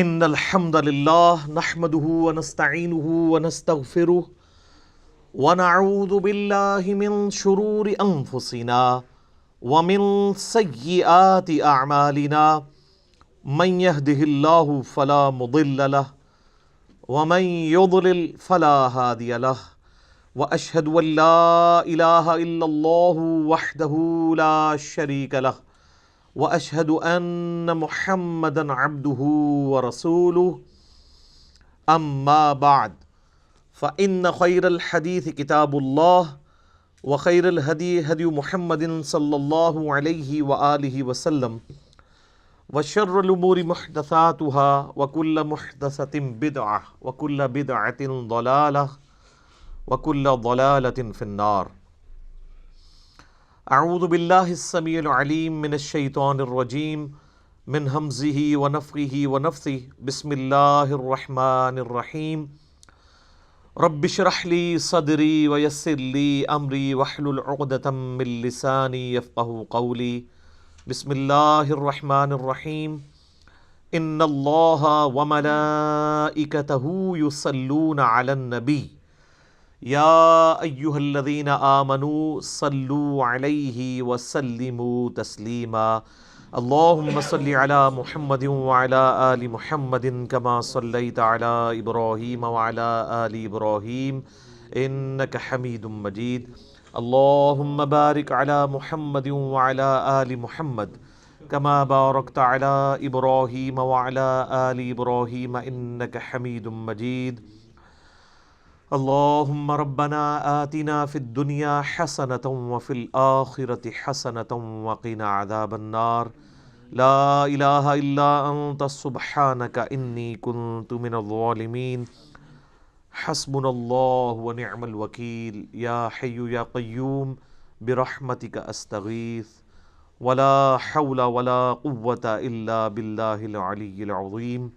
ان الحمد للہ نحمده ونستعینه ونستغفره ونعوذ باللہ من شرور انفسنا ومن سیئات اعمالنا من يهده اللہ فلا مضل له ومن يضلل فلا هادی له واشهد ان لا الہ الا اللہ وحدہ لا شریک له واشهد ان محمدا عبده ورسوله اما بعد فان خیر الحدیث کتاب اللہ وخیر الہدی ہدی محمد صلی اللہ علیہ وآلہ وسلم وشر الامور محدثاتها وكل محدثۃ بدعہ وكل بدعۃ ضلالہ وكل ضلالۃ فی النار۔ اعوذ باللہ السمیع العلیم من الشیطان الرجیم من ہمزہ ونفخہ ونفثہ بسم اللہ الرحمن الرحیم رب اشرح لی صدری ویسر لی امری واحلل عقدۃ من لسانی یفقہوا قولی بسم اللہ الرحمن الرحیم ان اللہ وملائکتہ یصلون علی النبی یا ایہا الذین آمنوا صلوا علیہ وسلموا تسلیما اللہم صل علی محمد وعلی آل محمد کما صلیت علی ابراہیم وعلی آل ابراہیم انک حمید مجید اللہم بارک علی محمد وعلی آل محمد کما بارکت علی ابراہیم وعلی آل ابراہیم انک حمید مجید اللہم ربنا آتنا فی الدنیا حسنة وفی الآخرة حسنة وقنا عذاب النار لا الہ الا انت سبحانک انی کنت من الظالمین حسبنا اللہ ونعم الوکیل یا حی یا قیوم برحمتک استغیث ولا حول ولا قوة الا باللہ العلی العظیم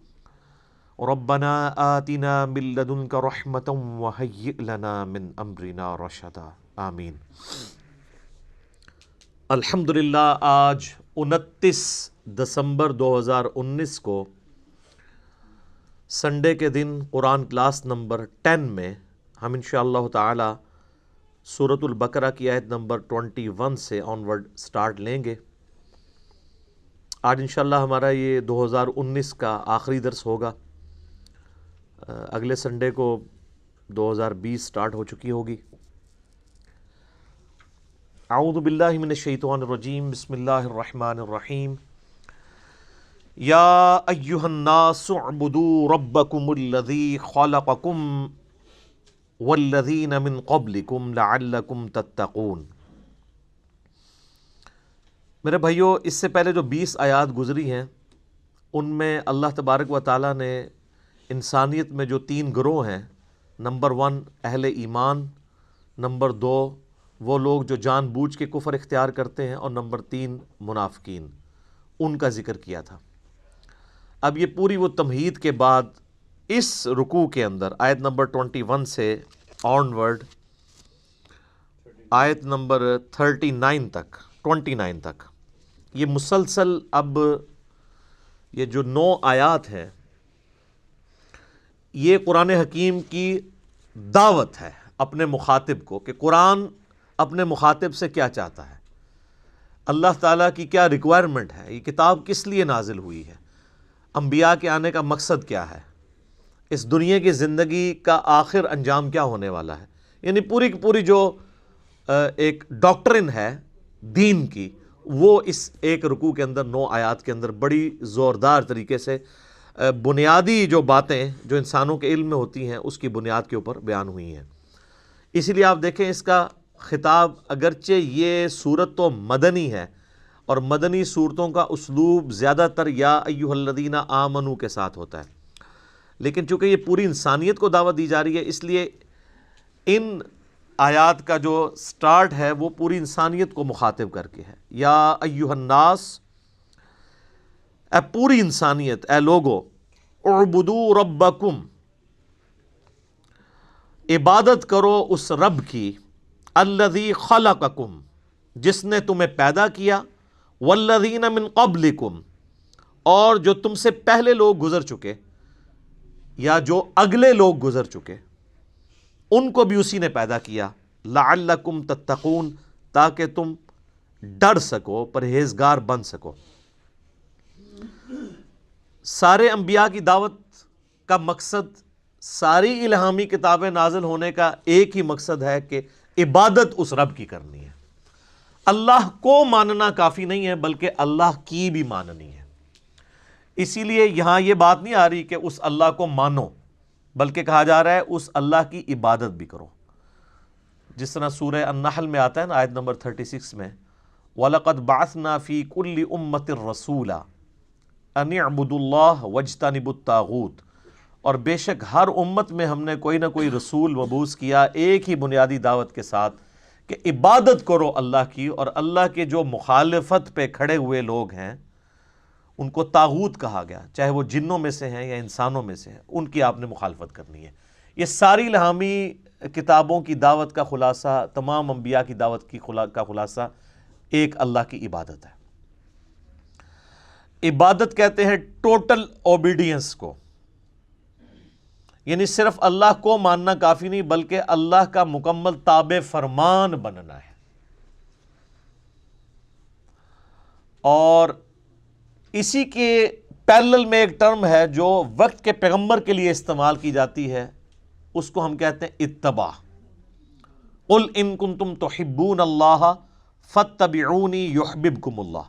ربنا آتنا من لدنک رحمتا وہیئ لنا من امرنا رشدا آمین۔ الحمدللہ آج 29 دسمبر 2019 کو سنڈے کے دن قرآن کلاس نمبر 10 میں ہم انشاءاللہ تعالی سورۃ البقرہ کی آیت نمبر 21 سے آنورڈ سٹارٹ لیں گے۔ آج انشاءاللہ ہمارا یہ 2019 کا آخری درس ہوگا، اگلے سنڈے کو 2020 سٹارٹ ہو چکی ہوگی۔ اعوذ باللہ من الشیطان الرجیم بسم اللہ الرحمن الرحیم یا ایہا الناس اعبدوا ربکم الذی خلقکم والذین من قبلکم لعلکم تتقون۔ میرے بھائیو، اس سے پہلے جو 20 آیات گزری ہیں ان میں اللہ تبارک و تعالیٰ نے انسانیت میں جو 3 گروہ ہیں، نمبر 1 اہل ایمان، نمبر 2 وہ لوگ جو جان بوجھ کے کفر اختیار کرتے ہیں، اور نمبر 3 منافقین، ان کا ذکر کیا تھا۔ اب یہ پوری وہ تمہید کے بعد اس رکوع کے اندر آیت نمبر 21 سے آنورڈ آیت نمبر 29 تک یہ مسلسل اب یہ جو 9 آیات ہیں یہ قرآن حکیم کی دعوت ہے اپنے مخاطب کو، کہ قرآن اپنے مخاطب سے کیا چاہتا ہے، اللہ تعالیٰ کی کیا ریکوائرمنٹ ہے، یہ کتاب کس لیے نازل ہوئی ہے، انبیاء کے آنے کا مقصد کیا ہے، اس دنیا کی زندگی کا آخر انجام کیا ہونے والا ہے۔ یعنی پوری کی پوری جو ایک ڈاکٹرن ہے دین کی، وہ اس ایک رکوع کے اندر 9 آیات کے اندر بڑی زوردار طریقے سے بنیادی جو باتیں جو انسانوں کے علم میں ہوتی ہیں اس کی بنیاد کے اوپر بیان ہوئی ہیں۔ اسی لیے آپ دیکھیں اس کا خطاب، اگرچہ یہ صورت تو مدنی ہے اور مدنی صورتوں کا اسلوب زیادہ تر یا ایھا الذین آمنوا کے ساتھ ہوتا ہے، لیکن چونکہ یہ پوری انسانیت کو دعوت دی جا رہی ہے اس لیے ان آیات کا جو سٹارٹ ہے وہ پوری انسانیت کو مخاطب کر کے ہے۔ یا ایھا الناس، اے پوری انسانیت، اے لوگو، اعبدوا ربکم، عبادت کرو اس رب کی، الذی خلقکم، جس نے تمہیں پیدا کیا، والذین من قبلکم، اور جو تم سے پہلے لوگ گزر چکے یا جو اگلے لوگ گزر چکے ان کو بھی اسی نے پیدا کیا، لعلکم تتقون، تاکہ تم ڈر سکو، پرہیزگار بن سکو۔ سارے انبیاء کی دعوت کا مقصد، ساری الہامی کتابیں نازل ہونے کا ایک ہی مقصد ہے کہ عبادت اس رب کی کرنی ہے۔ اللہ کو ماننا کافی نہیں ہے بلکہ اللہ کی بھی ماننی ہے۔ اسی لیے یہاں یہ بات نہیں آ رہی کہ اس اللہ کو مانو، بلکہ کہا جا رہا ہے اس اللہ کی عبادت بھی کرو، جس طرح سورہ النحل میں آتا ہے نا، آیت نمبر 36 میں، وَلَقَدْ بَعَثْنَا فِي كُلِّ أُمَّةٍ رَسُولًا أَنِ اعْبُدُوا اللَّهَ وَاجْتَنِبُوا الطَّاغُوتَ، اور بے شک ہر امت میں ہم نے کوئی نہ کوئی رسول مبعوث کیا ایک ہی بنیادی دعوت کے ساتھ کہ عبادت کرو اللہ کی، اور اللہ کے جو مخالفت پہ کھڑے ہوئے لوگ ہیں ان کو طاغوت کہا گیا، چاہے وہ جنوں میں سے ہیں یا انسانوں میں سے ہیں، ان کی آپ نے مخالفت کرنی ہے۔ یہ ساری الہامی کتابوں کی دعوت کا خلاصہ، تمام انبیاء کی دعوت کا خلاصہ ایک اللہ کی عبادت ہے۔ عبادت کہتے ہیں ٹوٹل اوبیڈینس کو، یعنی صرف اللہ کو ماننا کافی نہیں بلکہ اللہ کا مکمل تابع فرمان بننا ہے۔ اور اسی کے پیرلل میں ایک ٹرم ہے جو وقت کے پیغمبر کے لیے استعمال کی جاتی ہے، اس کو ہم کہتے ہیں اتباع۔ قل ان کنتم تحبون اللہ فاتبعونی یحببکم اللہ۔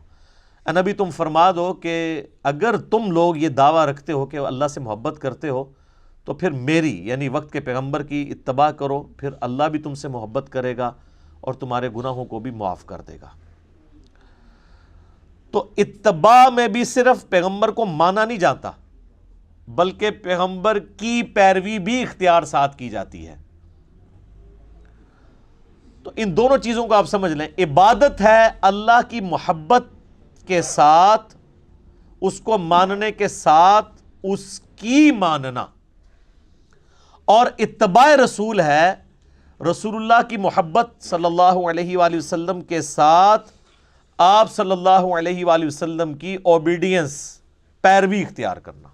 اے نبی تم فرما دو کہ اگر تم لوگ یہ دعویٰ رکھتے ہو کہ اللہ سے محبت کرتے ہو تو پھر میری یعنی وقت کے پیغمبر کی اتباع کرو، پھر اللہ بھی تم سے محبت کرے گا اور تمہارے گناہوں کو بھی معاف کر دے گا۔ تو اتباع میں بھی صرف پیغمبر کو مانا نہیں جاتا بلکہ پیغمبر کی پیروی بھی اختیار ساتھ کی جاتی ہے۔ تو ان دونوں چیزوں کو آپ سمجھ لیں، عبادت ہے اللہ کی محبت کے ساتھ، اس کو ماننے کے ساتھ اس کی ماننا، اور اتباع رسول ہے رسول اللہ کی محبت صلی اللہ علیہ وآلہ وسلم کے ساتھ آپ صلی اللہ علیہ وآلہ وسلم کی اوبیڈینس، پیروی اختیار کرنا۔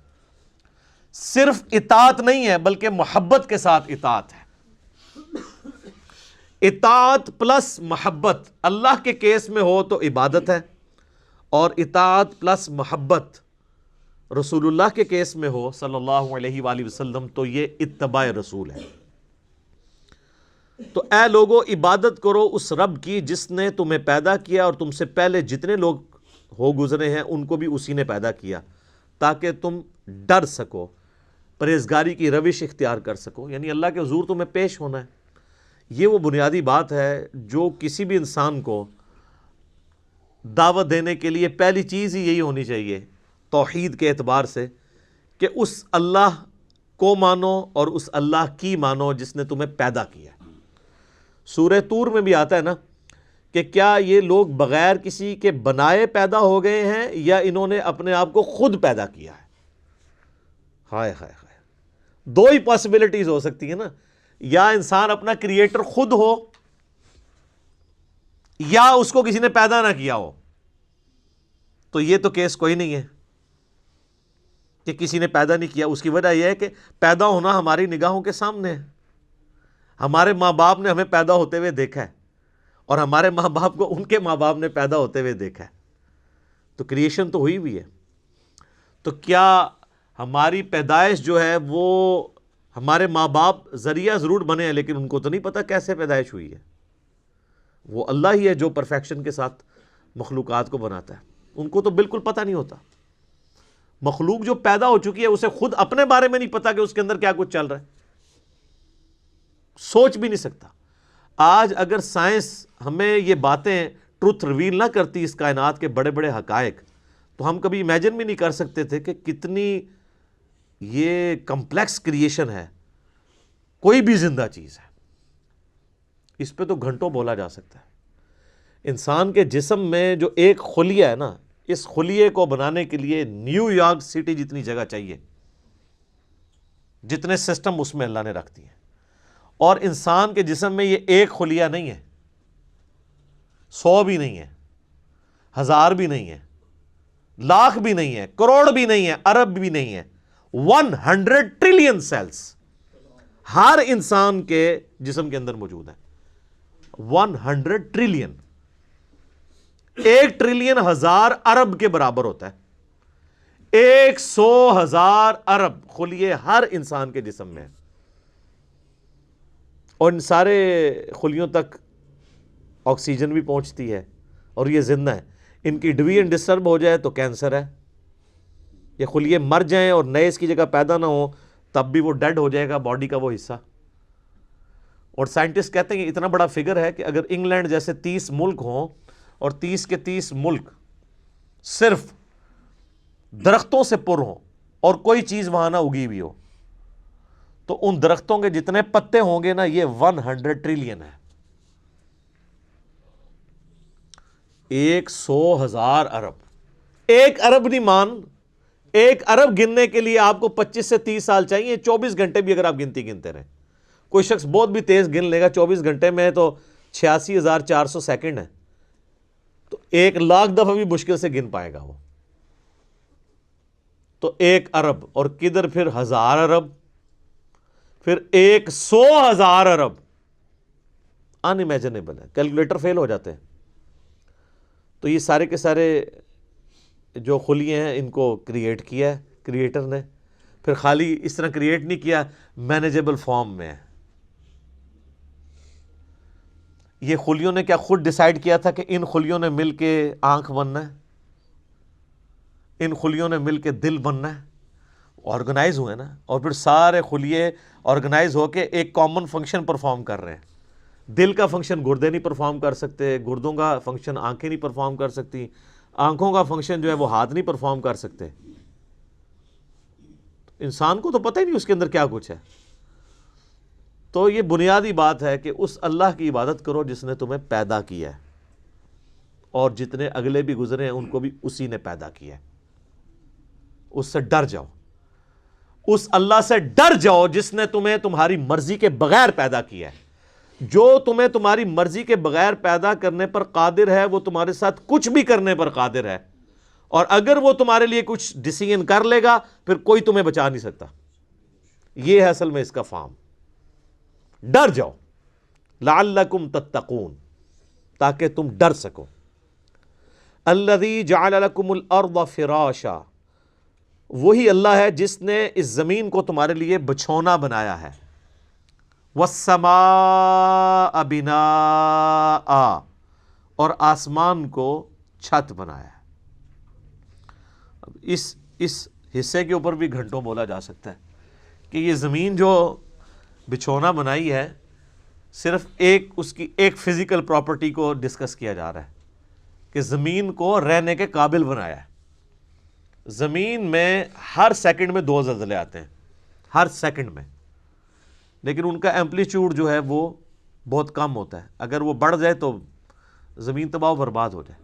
صرف اطاعت نہیں ہے بلکہ محبت کے ساتھ اطاعت ہے۔ اطاعت پلس محبت اللہ کے کیس میں ہو تو عبادت ہے، اور اطاعت پلس محبت رسول اللہ کے کیس میں ہو صلی اللہ علیہ وآلہ وسلم تو یہ اتباع رسول ہے۔ تو اے لوگو عبادت کرو اس رب کی جس نے تمہیں پیدا کیا اور تم سے پہلے جتنے لوگ ہو گزرے ہیں ان کو بھی اسی نے پیدا کیا، تاکہ تم ڈر سکو، پرہیزگاری کی روش اختیار کر سکو، یعنی اللہ کے حضور تمہیں پیش ہونا ہے۔ یہ وہ بنیادی بات ہے جو کسی بھی انسان کو دعوت دینے کے لیے پہلی چیز ہی یہی ہونی چاہیے توحید کے اعتبار سے، کہ اس اللہ کو مانو اور اس اللہ کی مانو جس نے تمہیں پیدا کیا۔ سورہ طور میں بھی آتا ہے نا کہ کیا یہ لوگ بغیر کسی کے بنائے پیدا ہو گئے ہیں یا انہوں نے اپنے آپ کو خود پیدا کیا ہے؟ ہائے ہائے ہائے، دو ہی پاسبلٹیز ہو سکتی ہیں نا، یا انسان اپنا کریٹر خود ہو یا اس کو کسی نے پیدا نہ کیا ہو۔ تو یہ تو کیس کوئی نہیں ہے کہ کسی نے پیدا نہیں کیا۔ اس کی وجہ یہ ہے کہ پیدا ہونا ہماری نگاہوں کے سامنے ہے، ہمارے ماں باپ نے ہمیں پیدا ہوتے ہوئے دیکھا ہے اور ہمارے ماں باپ کو ان کے ماں باپ نے پیدا ہوتے ہوئے دیکھا ہے، تو کریشن تو ہوئی بھی ہے۔ تو کیا ہماری پیدائش جو ہے وہ ہمارے ماں باپ ذریعہ ضرور بنے ہیں لیکن ان کو تو نہیں پتہ کیسے پیدائش ہوئی ہے؟ وہ اللہ ہی ہے جو پرفیکشن کے ساتھ مخلوقات کو بناتا ہے، ان کو تو بالکل پتہ نہیں ہوتا۔ مخلوق جو پیدا ہو چکی ہے اسے خود اپنے بارے میں نہیں پتا کہ اس کے اندر کیا کچھ چل رہا ہے، سوچ بھی نہیں سکتا۔ آج اگر سائنس ہمیں یہ باتیں ٹروتھ ریویل نہ کرتی اس کائنات کے بڑے بڑے حقائق، تو ہم کبھی امیجن بھی نہیں کر سکتے تھے کہ کتنی یہ کمپلیکس کریشن ہے، کوئی بھی زندہ چیز ہے۔ اس پہ تو گھنٹوں بولا جا سکتا ہے۔ انسان کے جسم میں جو ایک خلیہ ہے نا، اس خلیے کو بنانے کے لیے نیو یارک سٹی جتنی جگہ چاہیے، جتنے سسٹم اس میں اللہ نے رکھ دیے، اور انسان کے جسم میں یہ ایک خلیہ نہیں ہے، 100 بھی نہیں ہے، 1000 بھی نہیں ہے، لاکھ بھی نہیں ہے، کروڑ بھی نہیں ہے، ارب بھی نہیں ہے، 100 ٹریلین سیلز ہر انسان کے جسم کے اندر موجود ہیں. 100 ٹریلین، 1 ٹریلین 1000 ارب کے برابر ہوتا ہے. 100,000 ارب خلیے ہر انسان کے جسم میں، اور ان سارے خلیوں تک آکسیجن بھی پہنچتی ہے اور یہ زندہ ہے. ان کی ڈویژن ڈسٹرب ہو جائے تو کینسر ہے. یہ خلیے مر جائیں اور نئے اس کی جگہ پیدا نہ ہو تب بھی وہ ڈیڈ ہو جائے گا باڈی کا وہ حصہ. اور سائنٹسٹ کہتے ہیں کہ اتنا بڑا فگر ہے کہ اگر انگلینڈ جیسے 30 ملک ہوں اور 30 کے 30 ملک صرف درختوں سے پر ہوں اور کوئی چیز وہاں نہ اگی ہوئی ہو تو ان درختوں کے جتنے پتے ہوں گے نا یہ 100 ٹریلین ہے. 100,000 ارب. 1 ارب نہیں مان، 1 ارب گننے کے لیے آپ کو 25 سے 30 سال چاہیے. 24 گھنٹے بھی اگر آپ گنتی گنتے رہیں، کوئی شخص بہت بھی تیز گن لے گا 24 گھنٹے میں تو 86,400 سیکنڈ ہے، تو 1,00,000 دفعہ بھی مشکل سے گن پائے گا وہ. تو 1 ارب اور کدھر پھر 1000 ارب، پھر 100,000 ارب. ان امیجنیبل ہے، کیلکولیٹر فیل ہو جاتے ہیں. تو یہ سارے کے سارے جو خلیے ہیں ان کو کریٹ کیا ہے کریٹر نے. پھر خالی اس طرح کریٹ نہیں کیا، مینیجیبل فارم میں ہے. یہ خلیوں نے کیا خود ڈیسائیڈ کیا تھا کہ ان خلیوں نے مل کے آنکھ بننا ہے، ان خلیوں نے مل کے دل بننا ہے؟ آرگنائز ہوئے نا، اور پھر سارے خلیے آرگنائز ہو کے ایک کامن فنکشن پرفارم کر رہے ہیں. دل کا فنکشن گردے نہیں پرفارم کر سکتے، گردوں کا فنکشن آنکھیں نہیں پرفارم کر سکتی، آنکھوں کا فنکشن جو ہے وہ ہاتھ نہیں پرفارم کر سکتے. انسان کو تو پتہ ہی نہیں اس کے اندر کیا کچھ ہے. تو یہ بنیادی بات ہے کہ اس اللہ کی عبادت کرو جس نے تمہیں پیدا کیا ہے، اور جتنے اگلے بھی گزرے ہیں ان کو بھی اسی نے پیدا کیا ہے. اس سے ڈر جاؤ، اس اللہ سے ڈر جاؤ جس نے تمہیں تمہاری مرضی کے بغیر پیدا کیا ہے. جو تمہیں تمہاری مرضی کے بغیر پیدا کرنے پر قادر ہے وہ تمہارے ساتھ کچھ بھی کرنے پر قادر ہے، اور اگر وہ تمہارے لیے کچھ ڈیسیژن کر لے گا پھر کوئی تمہیں بچا نہیں سکتا. یہ ہے اصل میں اس کا فارم. ڈر جاؤ لعلکم تتقون، تاکہ تم ڈر سکو. الذی جعل لکم الارض فراشا، وہی اللہ ہے جس نے اس زمین کو تمہارے لیے بچھونا بنایا ہے. والسماء بناء، اور آسمان کو چھت بنایا ہے. اب اس حصے کے اوپر بھی گھنٹوں بولا جا سکتا ہے کہ یہ زمین جو بچھونا بنائی ہے صرف اس کی ایک فزیکل پراپرٹی کو ڈسکس کیا جا رہا ہے کہ زمین کو رہنے کے قابل بنایا ہے. زمین میں ہر سیکنڈ میں 2 زلزلے آتے ہیں، ہر سیکنڈ میں، لیکن ان کا ایمپلیٹیوڈ جو ہے وہ بہت کم ہوتا ہے. اگر وہ بڑھ جائے تو زمین تباہ و برباد ہو جائے.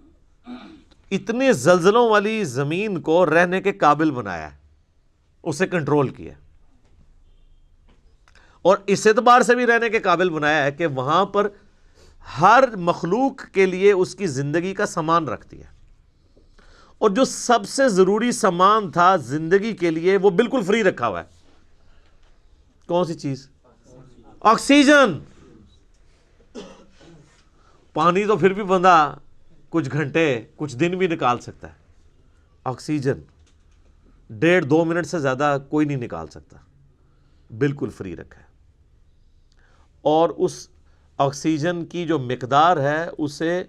اتنے زلزلوں والی زمین کو رہنے کے قابل بنایا ہے، اسے کنٹرول کیا، اور اس اعتبار سے بھی رہنے کے قابل بنایا ہے کہ وہاں پر ہر مخلوق کے لیے اس کی زندگی کا سامان رکھتی ہے. اور جو سب سے ضروری سامان تھا زندگی کے لیے وہ بالکل فری رکھا ہوا ہے. کون سی چیز؟ آکسیجن. پانی تو پھر بھی بندہ کچھ گھنٹے کچھ دن بھی نکال سکتا ہے، آکسیجن 1.5-2 منٹ سے زیادہ کوئی نہیں نکال سکتا. بالکل فری رکھا ہے. اور اس آکسیجن کی جو مقدار ہے اسے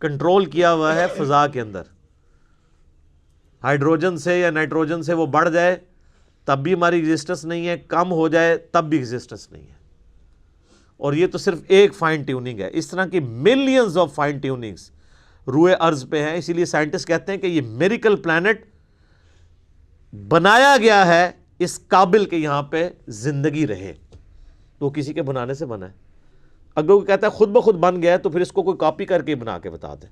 کنٹرول کیا ہوا ہے فضا کے اندر. ہائیڈروجن سے یا نائٹروجن سے وہ بڑھ جائے تب بھی ہماری ایگزسٹنس نہیں ہے، کم ہو جائے تب بھی ایگزسٹنس نہیں ہے. اور یہ تو صرف ایک فائن ٹیوننگ ہے، اس طرح کی ملینز آف فائن ٹیوننگز روئے ارض پہ ہیں. اسی لیے سائنٹسٹ کہتے ہیں کہ یہ میریکل پلانٹ بنایا گیا ہے اس قابل کہ یہاں پہ زندگی رہے. تو کسی کے بنانے سے بنا ہے. اگر وہ کہتا ہے خود بخود بن گیا ہے تو پھر اس کو کوئی کاپی کر کے بنا کے بتا دے.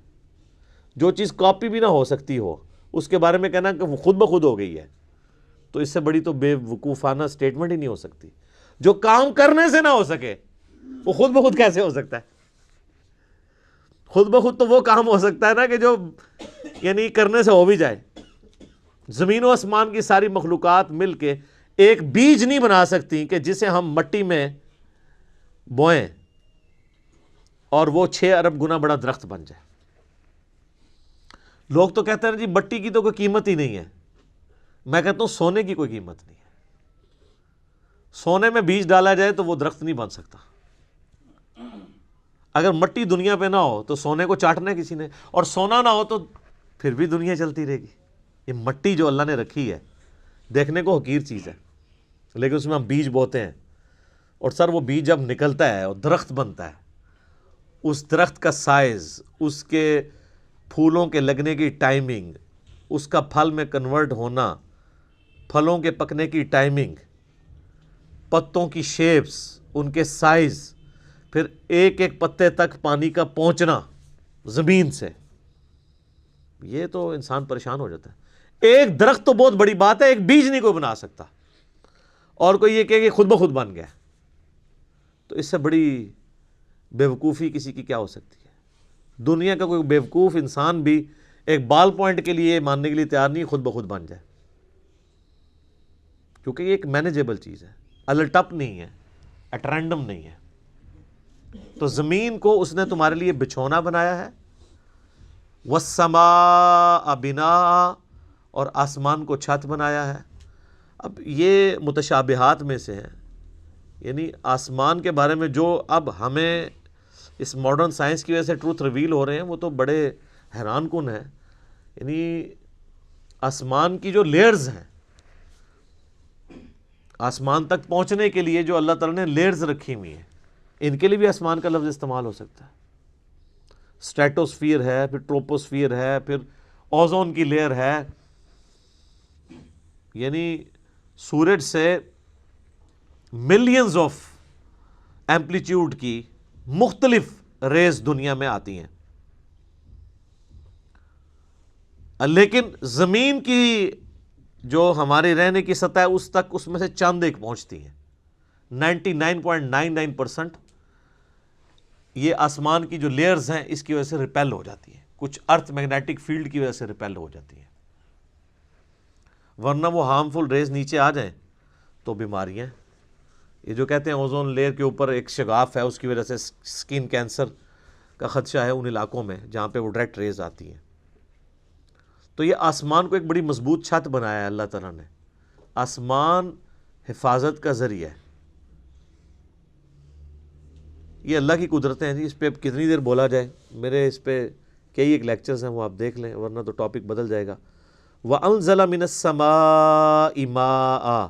جو چیز کاپی بھی نہ ہو سکتی ہو اس کے بارے میں کہنا کہ وہ خود بخود ہو گئی ہے تو اس سے بڑی تو بے وقوفانہ سٹیٹمنٹ ہی نہیں ہو سکتی. جو کام کرنے سے نہ ہو سکے وہ خود بخود کیسے ہو سکتا ہے؟ خود بخود تو وہ کام ہو سکتا ہے نا کہ جو یعنی کرنے سے ہو بھی جائے. زمین و آسمان کی ساری مخلوقات مل کے ایک بیج نہیں بنا سکتی کہ جسے ہم مٹی میں بوئیں اور وہ 6 ارب گنا بڑا درخت بن جائے۔ لوگ تو کہتے ہیں جی مٹی کی تو کوئی قیمت ہی نہیں ہے، میں کہتا ہوں سونے کی کوئی قیمت نہیں ہے۔ سونے میں بیج ڈالا جائے تو وہ درخت نہیں بن سکتا۔ اگر مٹی دنیا پہ نہ ہو تو سونے کو چاٹنا ہے کسی نے، اور سونا نہ ہو تو پھر بھی دنیا چلتی رہے گی۔ یہ مٹی جو اللہ نے رکھی ہے دیکھنے کو حقیر چیز ہے، لیکن اس میں ہم بیج بوتے ہیں، اور سر وہ بیج جب نکلتا ہے اور درخت بنتا ہے، اس درخت کا سائز، اس کے پھولوں کے لگنے کی ٹائمنگ، اس کا پھل میں کنورٹ ہونا، پھلوں کے پکنے کی ٹائمنگ، پتوں کی شیپس، ان کے سائز، پھر ایک ایک پتے تک پانی کا پہنچنا زمین سے، یہ تو انسان پریشان ہو جاتا ہے۔ ایک درخت تو بہت بڑی بات ہے، ایک بیج نہیں کوئی بنا سکتا، اور کوئی یہ کہے کہ خود بخود بن گیا، تو اس سے بڑی بیوقوفی کسی کی کیا ہو سکتی ہے؟ دنیا کا کوئی بیوقوف انسان بھی ایک بال پوائنٹ کے لیے ماننے کے لیے تیار نہیں خود بخود بن جائے، کیونکہ یہ ایک مینیجیبل چیز ہے، الٹپ نہیں ہے، ایٹ رینڈم نہیں ہے۔ تو زمین کو اس نے تمہارے لیے بچھونا بنایا ہے، وَالسَّمَاءَ بِنَاءً، اور آسمان کو چھت بنایا ہے۔ اب یہ متشابہات میں سے ہیں، یعنی آسمان کے بارے میں جو اب ہمیں اس ماڈرن سائنس کی وجہ سے ٹروتھ ریویل ہو رہے ہیں وہ تو بڑے حیران کن ہیں۔ یعنی آسمان کی جو لیئرز ہیں، آسمان تک پہنچنے کے لیے جو اللہ تعالیٰ نے لیئرز رکھی ہوئی ہیں، ان کے لیے بھی آسمان کا لفظ استعمال ہو سکتا ہے۔ اسٹریٹوسفیئر ہے، پھر ٹروپوسفیئر ہے، پھر اوزون کی لیئر ہے، یعنی سورج سے ملینز آف ایمپلیٹیوڈ کی مختلف ریز دنیا میں آتی ہیں، لیکن زمین کی جو ہماری رہنے کی سطح ہے اس تک اس میں سے چند ایک پہنچتی ہیں۔ 99.99% یہ آسمان کی جو لیئرز ہیں اس کی وجہ سے ریپیل ہو جاتی ہیں، کچھ ارتھ میگنیٹک فیلڈ کی وجہ سے ریپیل ہو جاتی ہیں، ورنہ وہ ہارمفل ریز نیچے آ جائیں تو بیماریاں۔ یہ جو کہتے ہیں اوزون لیئر کے اوپر ایک شگاف ہے، اس کی وجہ سے سکن کینسر کا خدشہ ہے ان علاقوں میں جہاں پہ وہ ڈائریکٹ ریز آتی ہیں۔ تو یہ آسمان کو ایک بڑی مضبوط چھت بنایا ہے اللہ تعالیٰ نے۔ آسمان حفاظت کا ذریعہ ہے، یہ اللہ کی قدرتیں ہیں جی، اس پہ اب کتنی دیر بولا جائے، میرے اس پہ کئی ایک لیکچرز ہیں وہ آپ دیکھ لیں، ورنہ تو ٹاپک بدل جائے گا۔ وَأَنزَلَ مِنَ السَّمَاءِ مَاءً،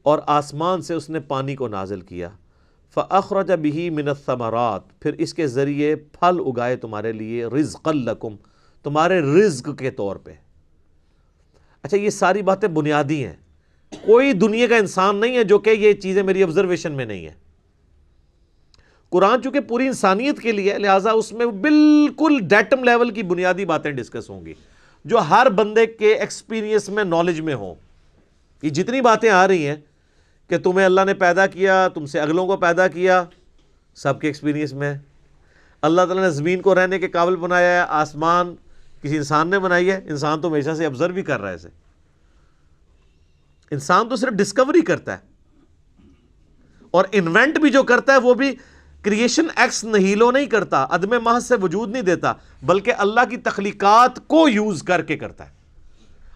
اور آسمان سے اس نے پانی کو نازل کیا، فَأَخْرَجَ بِهِ مِنَ الثَّمَرَاتِ، پھر اس کے ذریعے پھل اگائے تمہارے لیے، رِزْقًا لَكُمْ، تمہارے رزق کے طور پہ۔ اچھا یہ ساری باتیں بنیادی ہیں، کوئی دنیا کا انسان نہیں ہے جو کہ یہ چیزیں میری آبزرویشن میں نہیں ہے۔ قرآن چونکہ پوری انسانیت کے لیے ہے، لہٰذا اس میں بالکل ڈیٹم لیول کی بنیادی باتیں ڈسکس ہوں گی جو ہر بندے کے ایکسپیرینس میں، نالج میں ہوں۔ یہ جتنی باتیں آ رہی ہیں کہ تمہیں اللہ نے پیدا کیا، تم سے اگلوں کو پیدا کیا، سب کے ایکسپیرینس میں ہے۔ اللہ تعالیٰ نے زمین کو رہنے کے قابل بنایا ہے، آسمان کسی انسان نے بنائی ہے، انسان تو ہمیشہ سے آبزرو بھی کر رہا ہے اسے، انسان تو صرف ڈسکوری کرتا ہے، اور انوینٹ بھی جو کرتا ہے وہ بھی کریشن ایکس نہیلو نہیں کرتا، عدم محض سے وجود نہیں دیتا، بلکہ اللہ کی تخلیقات کو یوز کر کے کرتا ہے۔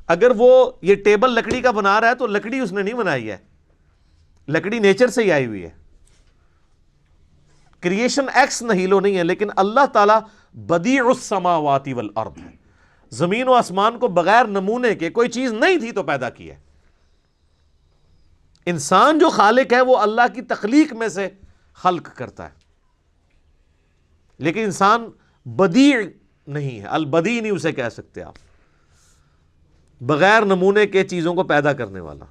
اگر وہ یہ ٹیبل لکڑی کا بنا رہا ہے تو لکڑی اس نے نہیں بنائی ہے، لکڑی نیچر سے ہی آئی ہوئی ہے، کریشن ایکس نہیلو نہیں ہے، لیکن اللہ تعالیٰ بدیع السماوات والارض ہے، زمین و آسمان کو بغیر نمونے کے، کوئی چیز نہیں تھی تو پیدا کی ہے۔ انسان جو خالق ہے وہ اللہ کی تخلیق میں سے خلق کرتا ہے، لیکن انسان بدیع نہیں ہے، البدیع نہیں اسے کہہ سکتے آپ، بغیر نمونے کے چیزوں کو پیدا کرنے والا۔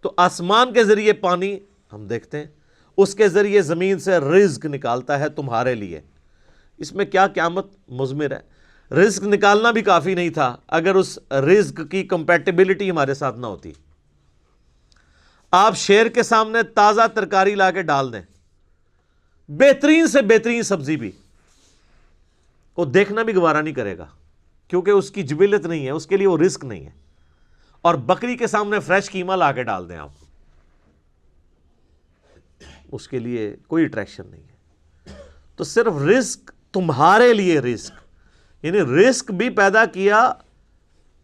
تو آسمان کے ذریعے پانی ہم دیکھتے ہیں، اس کے ذریعے زمین سے رزق نکالتا ہے تمہارے لیے۔ اس میں کیا قیامت مضمر ہے، رزق نکالنا بھی کافی نہیں تھا اگر اس رزق کی کمپیٹیبلٹی ہمارے ساتھ نہ ہوتی۔ آپ شیر کے سامنے تازہ ترکاری لا کے ڈال دیں، بہترین سے بہترین سبزی بھی، وہ دیکھنا بھی گوارا نہیں کرے گا کیونکہ اس کی جبلت نہیں ہے، اس کے لیے وہ رزق نہیں ہے. اور بکری کے سامنے فریش قیمہ لا کے ڈال دیں آپ، اس کے لیے کوئی اٹریکشن نہیں ہے. تو صرف رزق تمہارے لیے رزق، یعنی رزق بھی پیدا کیا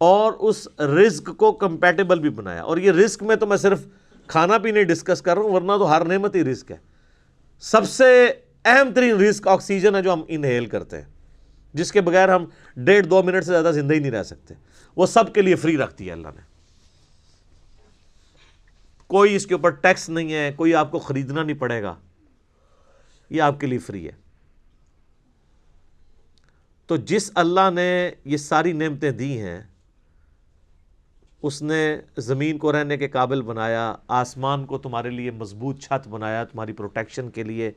اور اس رزق کو کمپیٹیبل بھی بنایا. اور یہ رزق میں تو میں صرف کھانا پینے ڈسکس کر رہا ہوں، ورنہ تو ہر نعمت ہی رزق ہے. سب سے اہم ترین رزق آکسیجن ہے جو ہم انہیل کرتے ہیں، جس کے بغیر ہم 1.5-2 منٹ سے زیادہ زندہ ہی نہیں رہ سکتے. وہ سب کے لیے فری رکھتی ہے اللہ نے، کوئی اس کے اوپر ٹیکس نہیں ہے، کوئی آپ کو خریدنا نہیں پڑے گا، یہ آپ کے لیے فری ہے. تو جس اللہ نے یہ ساری نعمتیں دی ہیں، اس نے زمین کو رہنے کے قابل بنایا، آسمان کو تمہارے لیے مضبوط چھت بنایا تمہاری پروٹیکشن کے لیے،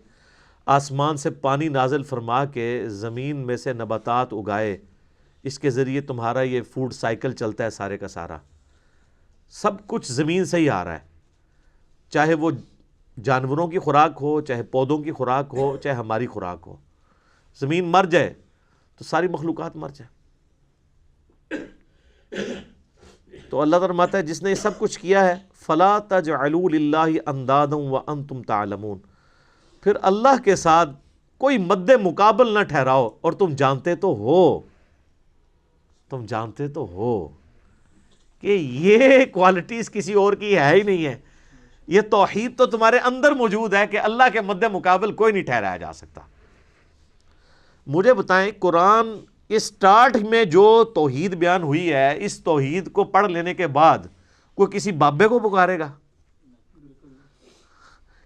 آسمان سے پانی نازل فرما کے زمین میں سے نباتات اگائے، اس کے ذریعے تمہارا یہ فوڈ سائیکل چلتا ہے سارے کا سارا. سب کچھ زمین سے ہی آ رہا ہے، چاہے وہ جانوروں کی خوراک ہو، چاہے پودوں کی خوراک ہو، چاہے ہماری خوراک ہو. زمین مر جائے تو ساری مخلوقات مر جائے. تو اللہ تعالیٰ فرماتا ہے جس نے یہ سب کچھ کیا ہے، فَلَا تَجْعَلُوا لِلَّهِ أَنْدَادًا وَأَنْتُمْ تَعْلَمُونَ، پھر اللہ کے ساتھ کوئی مد مقابل نہ ٹھہراؤ اور تم جانتے تو ہو، تم جانتے تو ہو کہ یہ کوالٹیز کسی اور کی ہے ہی نہیں ہے. یہ توحید تو تمہارے اندر موجود ہے کہ اللہ کے مد مقابل کوئی نہیں ٹھہرایا جا سکتا. مجھے بتائیں قرآن اسٹارٹ میں جو توحید بیان ہوئی ہے، اس توحید کو پڑھ لینے کے بعد کوئی کسی بابے کو پکارے گا؟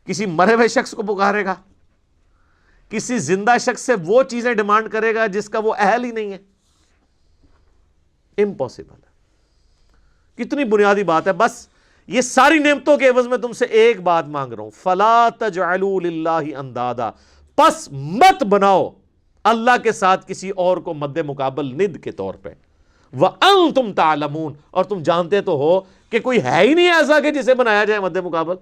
کسی مرے ہوئے شخص کو پکارے گا؟ کسی زندہ شخص سے وہ چیزیں ڈیمانڈ کرے گا جس کا وہ اہل ہی نہیں ہے؟ امپاسبل ہے. کتنی بنیادی بات ہے. بس یہ ساری نعمتوں کے عوض میں تم سے ایک بات مانگ رہا ہوں، فَلَا تَجْعَلُوا لِلَّهِ أَنْدَادًا، پس مت بناؤ اللہ کے ساتھ کسی اور کو مد مقابل ند کے طور پہ. وَأَنْتُمْ تَعْلَمُونَ، اور تم جانتے تو ہو کہ کوئی ہے ہی نہیں ایسا کہ جسے بنایا جائے مد مقابل.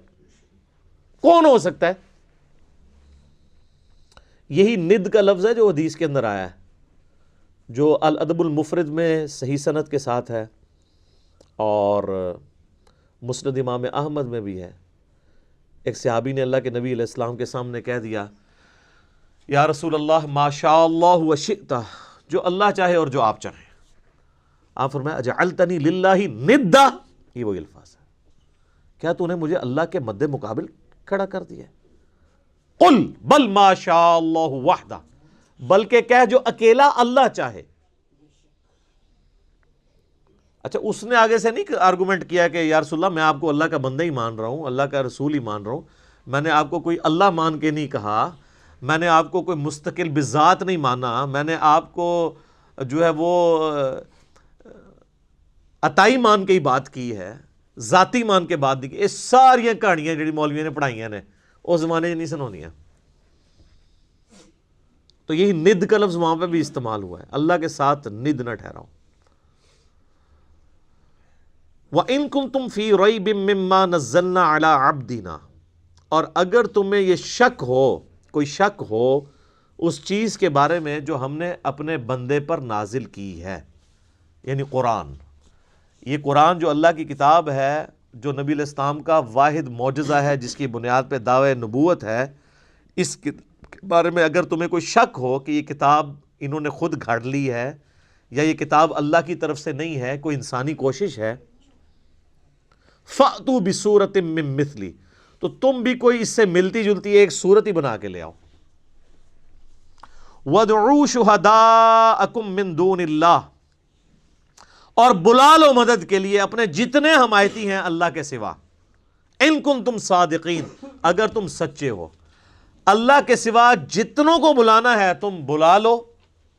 کون ہو سکتا ہے؟ یہی ند کا لفظ ہے جو حدیث کے اندر آیا ہے، جو الادب المفرد میں صحیح سند کے ساتھ ہے، اور مسند امام احمد میں بھی ہے. ایک صحابی نے اللہ کے نبی علیہ السلام کے سامنے کہہ دیا، یا رسول اللہ ما شاء اللہ وشئت، جو اللہ چاہے اور جو آپ چاہیں. آپ فرمایا اجعلتنی للہ ندا، یہ وہی الفاظ ہے، کیا تو نے مجھے اللہ کے مد مقابل کھڑا کر دیا؟ قل بل ما شاء اللہ وحدہ، بلکہ کہہ جو اکیلا اللہ چاہے. اچھا، اس نے آگے سے نہیں آرگومنٹ کیا کہ یا رسول اللہ میں آپ کو اللہ کا بندہ ہی مان رہا ہوں، اللہ کا رسول ہی مان رہا ہوں، میں نے آپ کو کوئی اللہ مان کے نہیں کہا، میں نے آپ کو کوئی مستقل بذات نہیں مانا، میں نے آپ کو جو ہے وہ عطائی مان کے ہی بات کی ہے، ذاتی مان کے بات دی. یہ ساری کہانیاں جڑی مولویوں نے پڑھائیاں نے اس زمانے نہیں سنونیاں. تو یہی ند کا لفظ وہاں پہ بھی استعمال ہوا ہے، اللہ کے ساتھ ند نہ ٹھہراؤ. وَإِن كُنتُمْ فِي رَيْبٍ مِّمَّا نَزَّلْنَا عَلَىٰ عَبْدِنَا، اور اگر تمہیں یہ شک ہو، کوئی شک ہو اس چیز کے بارے میں جو ہم نے اپنے بندے پر نازل کی ہے، یعنی قرآن. یہ قرآن جو اللہ کی کتاب ہے، جو نبی علیہ السلام کا واحد معجزہ ہے، جس کی بنیاد پہ دعوی نبوت ہے، اس کے بارے میں اگر تمہیں کوئی شک ہو کہ یہ کتاب انہوں نے خود گھڑ لی ہے یا یہ کتاب اللہ کی طرف سے نہیں ہے، کوئی انسانی کوشش ہے، فَأْتُوا بِسُورَةٍ مِّن مِّثْلِهِ، تو تم بھی کوئی اس سے ملتی جلتی ایک صورت ہی بنا کے لے آؤ. وَادْعُوا شُهَدَاءَكُم مِّن دُونِ اللَّهِ، اور بلا لو مدد کے لیے اپنے جتنے حمایتی ہیں اللہ کے سوا. ان کنتم صادقین، اگر تم سچے ہو. اللہ کے سوا جتنوں کو بلانا ہے تم بلا لو.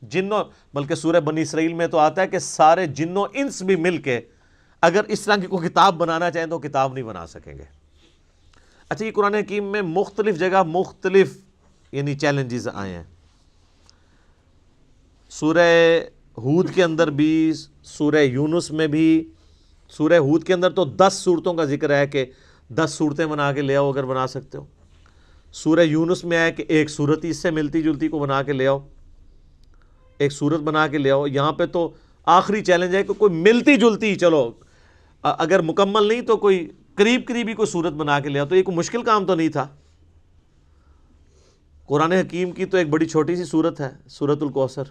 جنوں، بلکہ سورہ بنی اسرائیل میں تو آتا ہے کہ سارے جنوں انس بھی مل کے اگر اس طرح کی کوئی کتاب بنانا چاہیں تو کتاب نہیں بنا سکیں گے. اچھا، یہ قرآن حکیم میں مختلف جگہ مختلف یعنی چیلنجز آئے ہیں. سورہ ہود کے اندر بھی، سورہ یونس میں بھی. سورہ ہود کے اندر تو 10 صورتوں کا ذکر ہے کہ 10 صورتیں بنا کے لے آؤ اگر بنا سکتے ہو. سورہ یونس میں ہے کہ ایک صورت ہی اس سے ملتی جلتی کو بنا کے لے آؤ، ایک صورت بنا کے لے آؤ. یہاں پہ تو آخری چیلنج ہے کہ کوئی ملتی جلتی، چلو اگر مکمل نہیں تو کوئی قریب قریبی کوئی صورت بنا کے لیا، تو یہ کوئی مشکل کام تو نہیں تھا۔ قرآن حکیم کی تو ایک بڑی چھوٹی سی صورت ہے، سورۃ الکوثر،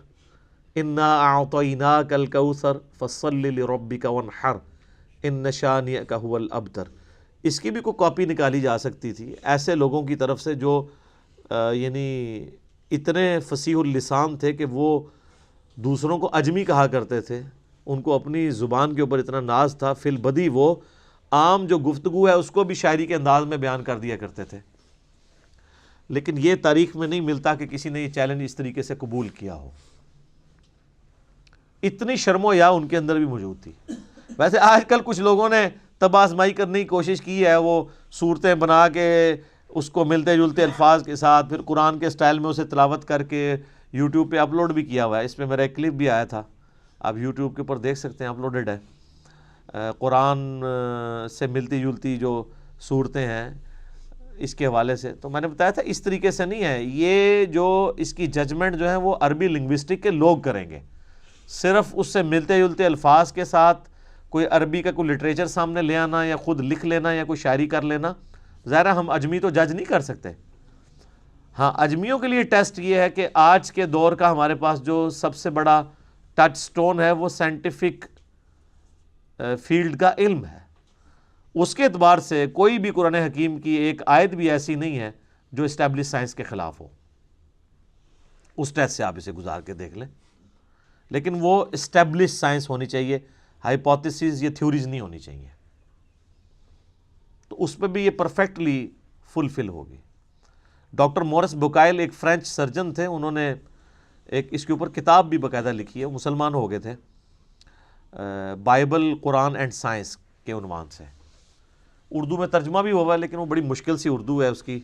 انا اعطیناک الکوثر فصل لربک وانحر ان شانئک ھو الابتر۔ اس کی بھی کوئی کاپی نکالی جا سکتی تھی ایسے لوگوں کی طرف سے جو یعنی اتنے فصیح اللسان تھے کہ وہ دوسروں کو اجمی کہا کرتے تھے، ان کو اپنی زبان کے اوپر اتنا ناز تھا، فی البدی وہ عام جو گفتگو ہے اس کو بھی شاعری کے انداز میں بیان کر دیا کرتے تھے۔ لیکن یہ تاریخ میں نہیں ملتا کہ کسی نے یہ چیلنج اس طریقے سے قبول کیا ہو۔ اتنی شرم و حیا ان کے اندر بھی موجود تھی۔ ویسے آج کل کچھ لوگوں نے طب آزمائی کرنے کی کوشش کی ہے، وہ صورتیں بنا کے اس کو ملتے جلتے الفاظ کے ساتھ پھر قرآن کے سٹائل میں اسے تلاوت کر کے یوٹیوب پہ اپلوڈ بھی کیا ہوا ہے۔ اس پہ میرا ایک کلپ بھی آیا تھا، آپ یوٹیوب کے اوپر دیکھ سکتے ہیں، اپلوڈڈ ہے۔ قرآن سے ملتی جلتی جو صورتیں ہیں اس کے حوالے سے، تو میں نے بتایا تھا اس طریقے سے نہیں ہے یہ، جو اس کی ججمنٹ جو ہے وہ عربی لنگوسٹک کے لوگ کریں گے۔ صرف اس سے ملتے جلتے الفاظ کے ساتھ کوئی عربی کا کوئی لٹریچر سامنے لے آنا یا خود لکھ لینا یا کوئی شاعری کر لینا، ظاہر ہم اجمی تو جج نہیں کر سکتے۔ ہاں، اجمیوں کے لیے ٹیسٹ یہ ہے کہ آج کے دور کا ہمارے پاس جو سب سے بڑا ٹچ سٹون ہے وہ سائنٹیفک فیلڈ کا علم ہے۔ اس کے اعتبار سے کوئی بھی قرآن حکیم کی ایک آیت بھی ایسی نہیں ہے جو اسٹیبلش سائنس کے خلاف ہو۔ اس ٹیسٹ سے آپ اسے گزار کے دیکھ لیں، لیکن وہ اسٹیبلش سائنس ہونی چاہیے، ہائپوتھیسز یا تھیوریز نہیں ہونی چاہیے، تو اس پہ بھی یہ پرفیکٹلی فلفل ہوگی۔ ڈاکٹر مورس بوکائل ایک فرینچ سرجن تھے، انہوں نے ایک اس کے اوپر کتاب بھی باقاعدہ لکھی ہے، مسلمان ہو گئے تھے، بائبل، قرآن اینڈ سائنس کے عنوان سے۔ اردو میں ترجمہ بھی ہوا ہے لیکن وہ بڑی مشکل سی اردو ہے اس کی،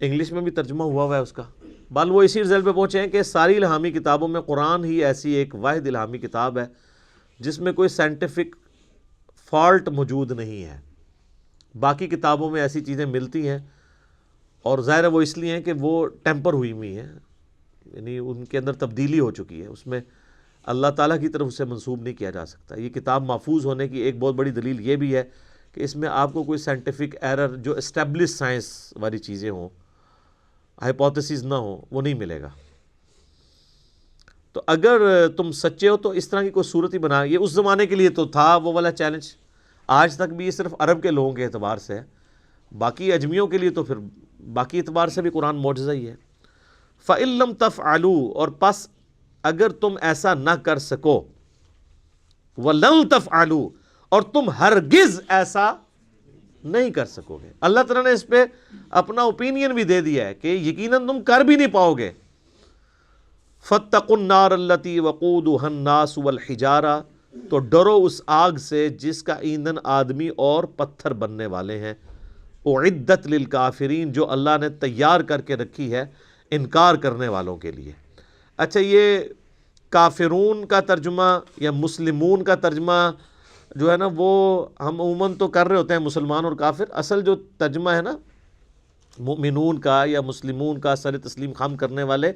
انگلش میں بھی ترجمہ ہوا ہے اس کا۔ بل وہ اسی رزلٹ پہ پہنچے ہیں کہ ساری الہامی کتابوں میں قرآن ہی ایسی ایک واحد الہامی کتاب ہے جس میں کوئی سائنٹیفک فالٹ موجود نہیں ہے۔ باقی کتابوں میں ایسی چیزیں ملتی ہیں، اور ظاہر ہے وہ اس لیے ہیں کہ وہ ٹیمپر ہوئی ہیں، یعنی ان کے اندر تبدیلی ہو چکی ہے، اس میں اللہ تعالیٰ کی طرف اسے منسوب نہیں کیا جا سکتا۔ یہ کتاب محفوظ ہونے کی ایک بہت بڑی دلیل یہ بھی ہے کہ اس میں آپ کو کوئی سائنٹیفک ایرر جو اسٹیبلش سائنس والی چیزیں ہوں، ہائپوتھیسز نہ ہوں، وہ نہیں ملے گا۔ تو اگر تم سچے ہو تو اس طرح کی کوئی صورت ہی بنا، یہ اس زمانے کے لیے تو تھا وہ والا چیلنج، آج تک بھی یہ صرف عرب کے لوگوں کے اعتبار سے ہے، باقی اجمیوں کے لیے تو پھر باقی اعتبار سے بھی قرآن معجزہ ہی ہے۔ فَإِن لَمْ تَفْعَلُوا، اور پس اگر تم ایسا نہ کر سکو، وَلَن تَفْعَلُوا، اور تم ہرگز ایسا نہیں کر سکو گے۔ اللہ تعالیٰ نے اس پہ اپنا اوپینین بھی دے دیا ہے کہ یقیناً تم کر بھی نہیں پاؤ گے۔ فَاتَّقُوا النَّارَ الَّتِي وَقُودُهَا النَّاسُ وَالْحِجَارَةُ، تو ڈرو اس آگ سے جس کا ایندھن آدمی اور پتھر بننے والے ہیں۔ اعدت للکافرین، جو اللہ نے تیار کر کے رکھی ہے انکار کرنے والوں کے لیے۔ اچھا، یہ کافرون کا ترجمہ یا مسلمون کا ترجمہ جو ہے نا، وہ ہم عموماً تو کر رہے ہوتے ہیں مسلمان اور کافر، اصل جو ترجمہ ہے نا مؤمنون کا یا مسلمون کا، سر تسلیم خم کرنے والے،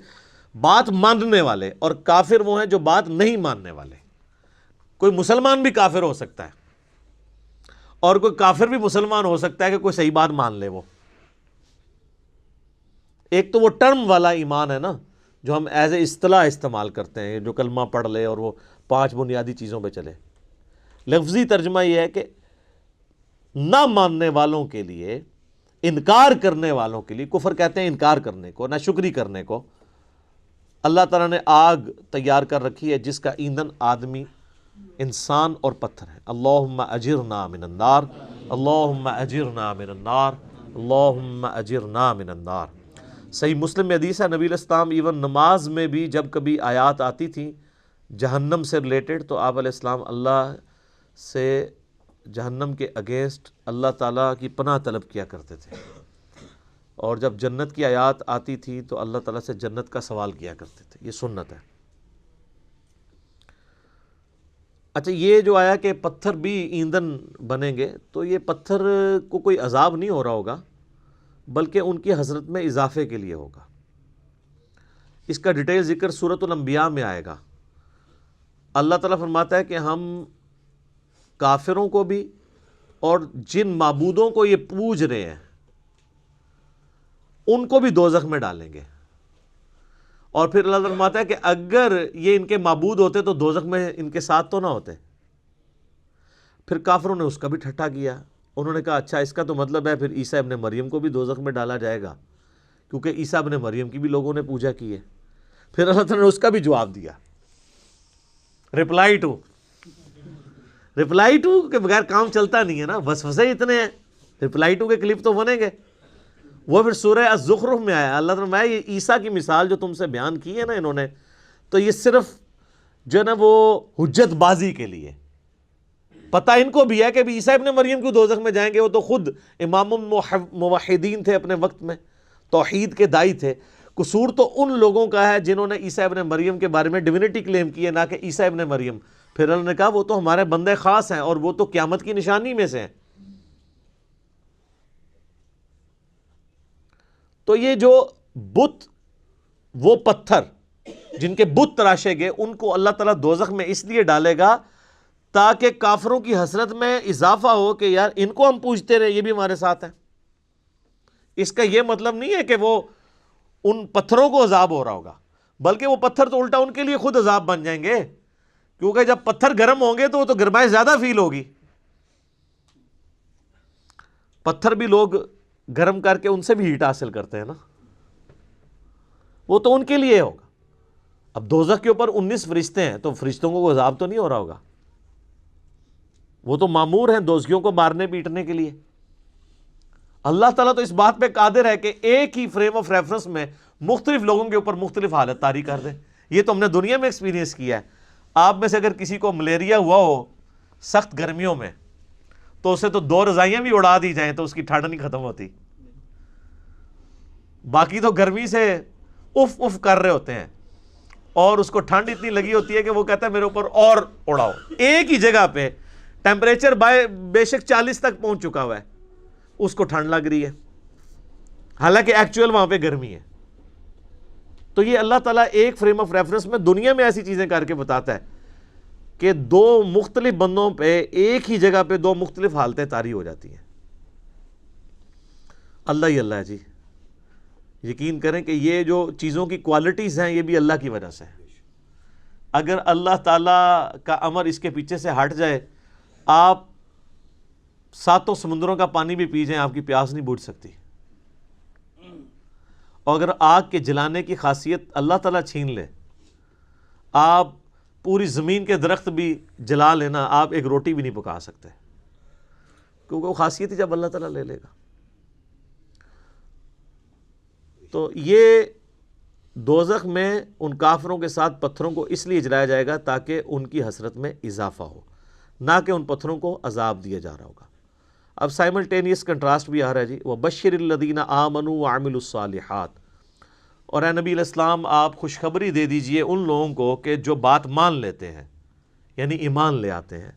بات ماننے والے، اور کافر وہ ہیں جو بات نہیں ماننے والے۔ کوئی مسلمان بھی کافر ہو سکتا ہے، اور کوئی کافر بھی مسلمان ہو سکتا ہے کہ کوئی صحیح بات مان لے۔ وہ ایک تو وہ ٹرم والا ایمان ہے نا جو ہم ایز اے اصطلاح استعمال کرتے ہیں، جو کلمہ پڑھ لے اور وہ 5 بنیادی چیزوں پہ چلے۔ لفظی ترجمہ یہ ہے کہ نہ ماننے والوں کے لیے، انکار کرنے والوں کے لیے، کفر کہتے ہیں انکار کرنے کو، نہ شکری کرنے کو، اللہ تعالیٰ نے آگ تیار کر رکھی ہے جس کا ایندھن آدمی، انسان اور پتھر ہے۔ اللہم اجرنا من النار، اللہم اجرنا من النار، اللہم اجرنا من النار۔ صحیح مسلم میں حدیث ہے، نبی علیہ السلام ایون نماز میں بھی جب کبھی آیات آتی تھیں جہنم سے ریلیٹڈ تو آپ علیہ السلام اللہ سے جہنم کے اگینسٹ اللہ تعالیٰ کی پناہ طلب کیا کرتے تھے، اور جب جنت کی آیات آتی تھی تو اللہ تعالیٰ سے جنت کا سوال کیا کرتے تھے۔ یہ سنت ہے۔ اچھا، یہ جو آیا کہ پتھر بھی ایندھن بنیں گے، تو یہ پتھر کو کوئی عذاب نہیں ہو رہا ہوگا، بلکہ ان کی حسرت میں اضافے کے لیے ہوگا۔ اس کا ڈیٹیل ذکر سورۃ الانبیاء میں آئے گا اللہ تعالیٰ فرماتا ہے کہ ہم کافروں کو بھی اور جن معبودوں کو یہ پوج رہے ہیں ان کو بھی دوزخ میں ڈالیں گے. اور پھر اللہ تعالیٰ فرماتا ہے کہ اگر یہ ان کے معبود ہوتے تو دوزخ میں ان کے ساتھ تو نہ ہوتے. پھر کافروں نے اس کا بھی ٹھٹھا کیا. انہوں نے کہا اچھا اس کا تو مطلب ہے پھر عیسیٰ ابن مریم کو بھی دوزخ میں ڈالا جائے گا، کیونکہ عیسیٰ ابن مریم کی بھی لوگوں نے پوجا کی ہے. پھر اللہ تعالیٰ نے اس کا بھی جواب دیا. رپلائی ٹو کے بغیر کام چلتا نہیں ہے نا، وسوسے اتنے ہیں. رپلائی ٹو کے کلپ تو بنیں گے. وہ پھر سورہ الزخرف میں آیا. اللہ تعالیٰ نے یہ عیسیٰ کی مثال جو تم سے بیان کی ہے نا انہوں نے، تو یہ صرف جو ہے نا وہ حجت بازی کے لیے. پتہ ان کو بھی ہے کہ عیسیٰ ابن مریم کیوں دوزخ میں جائیں گے، وہ تو خود امام موحدین تھے اپنے وقت میں، توحید کے دائی تھے. قصور تو ان لوگوں کا ہے جنہوں نے عیسیٰ ابن مریم کے بارے میں ڈیوینٹی کلیم کی ہے، نہ کہ عیسیٰ ابن مریم. پھر انہوں نے کہا وہ تو ہمارے بندے خاص ہیں اور وہ تو قیامت کی نشانی میں سے ہیں. تو یہ جو بت، وہ پتھر جن کے بت تراشے گئے، ان کو اللہ تعالیٰ دوزخ میں اس لیے ڈالے گا تاکہ کافروں کی حسرت میں اضافہ ہو کہ یار ان کو ہم پوجتے رہے، یہ بھی ہمارے ساتھ ہیں. اس کا یہ مطلب نہیں ہے کہ وہ ان پتھروں کو عذاب ہو رہا ہوگا، بلکہ وہ پتھر تو الٹا ان کے لیے خود عذاب بن جائیں گے، کیونکہ جب پتھر گرم ہوں گے تو وہ تو گرمائش زیادہ فیل ہوگی. پتھر بھی لوگ گرم کر کے ان سے بھی ہیٹ حاصل کرتے ہیں نا، وہ تو ان کے لیے ہوگا. اب دوزخ کے اوپر 19 فرشتے ہیں تو فرشتوں کو عذاب تو نہیں ہو رہا ہوگا، وہ تو مامور ہیں دوزخیوں کو مارنے پیٹنے کے لیے. اللہ تعالیٰ تو اس بات پہ قادر ہے کہ ایک ہی فریم آف ریفرنس میں مختلف لوگوں کے اوپر مختلف حالت طاری کر دے. یہ تو ہم نے دنیا میں ایکسپیرینس کیا ہے. آپ میں سے اگر کسی کو ملیریا ہوا ہو سخت گرمیوں میں تو اسے تو 2 رضائیاں بھی اڑا دی جائیں تو اس کی ٹھنڈ نہیں ختم ہوتی. باقی تو گرمی سے اف اف کر رہے ہوتے ہیں اور اس کو ٹھنڈ اتنی لگی ہوتی ہے کہ وہ کہتا ہے میرے اوپر اور اڑاؤ. ایک ہی جگہ پہ ٹیمپریچر بے شک 40 تک پہنچ چکا ہوا ہے، اس کو ٹھنڈ لگ رہی ہے، حالانکہ ایکچوئل وہاں پہ گرمی ہے. تو یہ اللہ تعالیٰ ایک فریم آف ریفرنس میں دنیا میں ایسی چیزیں کر کے بتاتا ہے کہ 2 مختلف بندوں پہ ایک ہی جگہ پہ 2 مختلف حالتیں طاری ہو جاتی ہیں. اللہ ہی اللہ ہے جی. یقین کریں کہ یہ جو چیزوں کی کوالٹیز ہیں یہ بھی اللہ کی وجہ سے ہے. اگر اللہ تعالیٰ کا امر اس کے پیچھے سے ہٹ جائے، آپ 7 سمندروں کا پانی بھی پی جائیں آپ کی پیاس نہیں بجھ سکتی. اور اگر آگ کے جلانے کی خاصیت اللہ تعالیٰ چھین لے، آپ پوری زمین کے درخت بھی جلا لینا، آپ ایک روٹی بھی نہیں پکا سکتے، کیونکہ وہ خاصیت ہی جب اللہ تعالیٰ لے لے گا. تو یہ دوزخ میں ان کافروں کے ساتھ پتھروں کو اس لیے جلایا جائے گا تاکہ ان کی حسرت میں اضافہ ہو، نہ کہ ان پتھروں کو عذاب دیا جا رہا ہوگا. اب سائملٹینیس کنٹراسٹ بھی آ رہا ہے جی. وَبَشِّرِ الَّذِينَ آمَنُوا وَعَمِلُوا الصَّالِحَاتِ. اور اے نبی علیہ السلام آپ خوشخبری دے دیجئے ان لوگوں کو کہ جو بات مان لیتے ہیں، یعنی ایمان لے آتے ہیں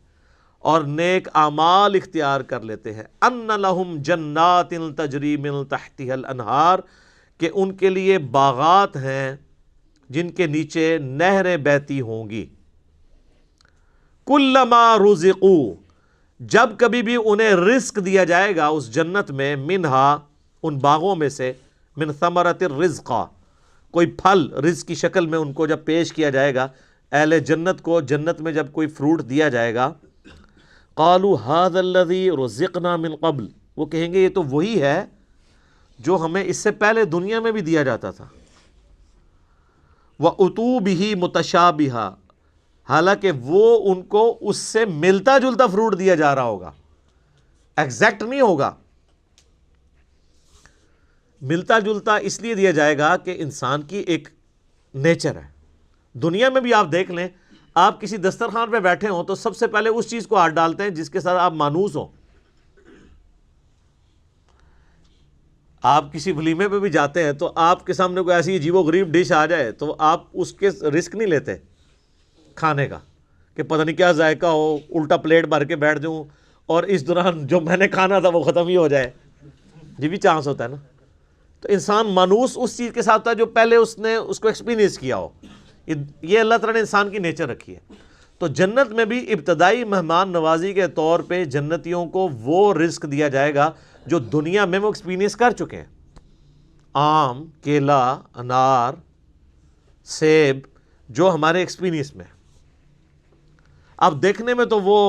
اور نیک اعمال اختیار کر لیتے ہیں، أَنَّ لَهُمْ جَنَّاتٍ تَجْرِي مِن تَحْتِهَا الْأَنْهَارُ، کہ ان کے لیے باغات ہیں جن کے نیچے نہریں بہتی ہوں گی. كُلَّمَا رُزِقُوا، جب کبھی بھی انہیں رزق دیا جائے گا اس جنت میں، منہا ان باغوں میں سے، من ثمرۃ الرزق، کوئی پھل رزق کی شکل میں ان کو جب پیش کیا جائے گا، اہل جنت کو جنت میں جب کوئی فروٹ دیا جائے گا، قالوا هذا الذي رزقنا من قبل، وہ کہیں گے یہ تو وہی ہے جو ہمیں اس سے پہلے دنیا میں بھی دیا جاتا تھا. وَأُتُوا بِهِ مُتَشَابِهًا، حالانکہ وہ ان کو اس سے ملتا جلتا فروٹ دیا جا رہا ہوگا، ایگزیکٹ نہیں ہوگا. ملتا جلتا اس لیے دیا جائے گا کہ انسان کی ایک نیچر ہے. دنیا میں بھی آپ دیکھ لیں، آپ کسی دسترخوان پہ بیٹھے ہوں تو سب سے پہلے اس چیز کو ہاتھ ڈالتے ہیں جس کے ساتھ آپ مانوس ہوں. آپ کسی ولیمے پہ بھی جاتے ہیں تو آپ کے سامنے کوئی ایسی عجیب و غریب ڈش آ جائے تو آپ اس کے رسک نہیں لیتے کھانے کا کہ پتہ نہیں کیا ذائقہ ہو، الٹا پلیٹ بھر کے بیٹھ جاؤں اور اس دوران جو میں نے کھانا تھا وہ ختم ہی ہو جائے. یہ بھی چانس ہوتا ہے نا. تو انسان مانوس اس چیز کے ساتھ ہوتا ہے جو پہلے اس نے اس کو ایکسپیرینس کیا ہو. یہ اللہ تعالیٰ نے انسان کی نیچر رکھی ہے. تو جنت میں بھی ابتدائی مہمان نوازی کے طور پہ جنتیوں کو وہ رزق دیا جائے گا جو دنیا میں وہ ایکسپیرینس کر چکے ہیں. آم، کیلا، انار، سیب، جو ہمارے ایکسپیرینس میں. اب دیکھنے میں تو وہ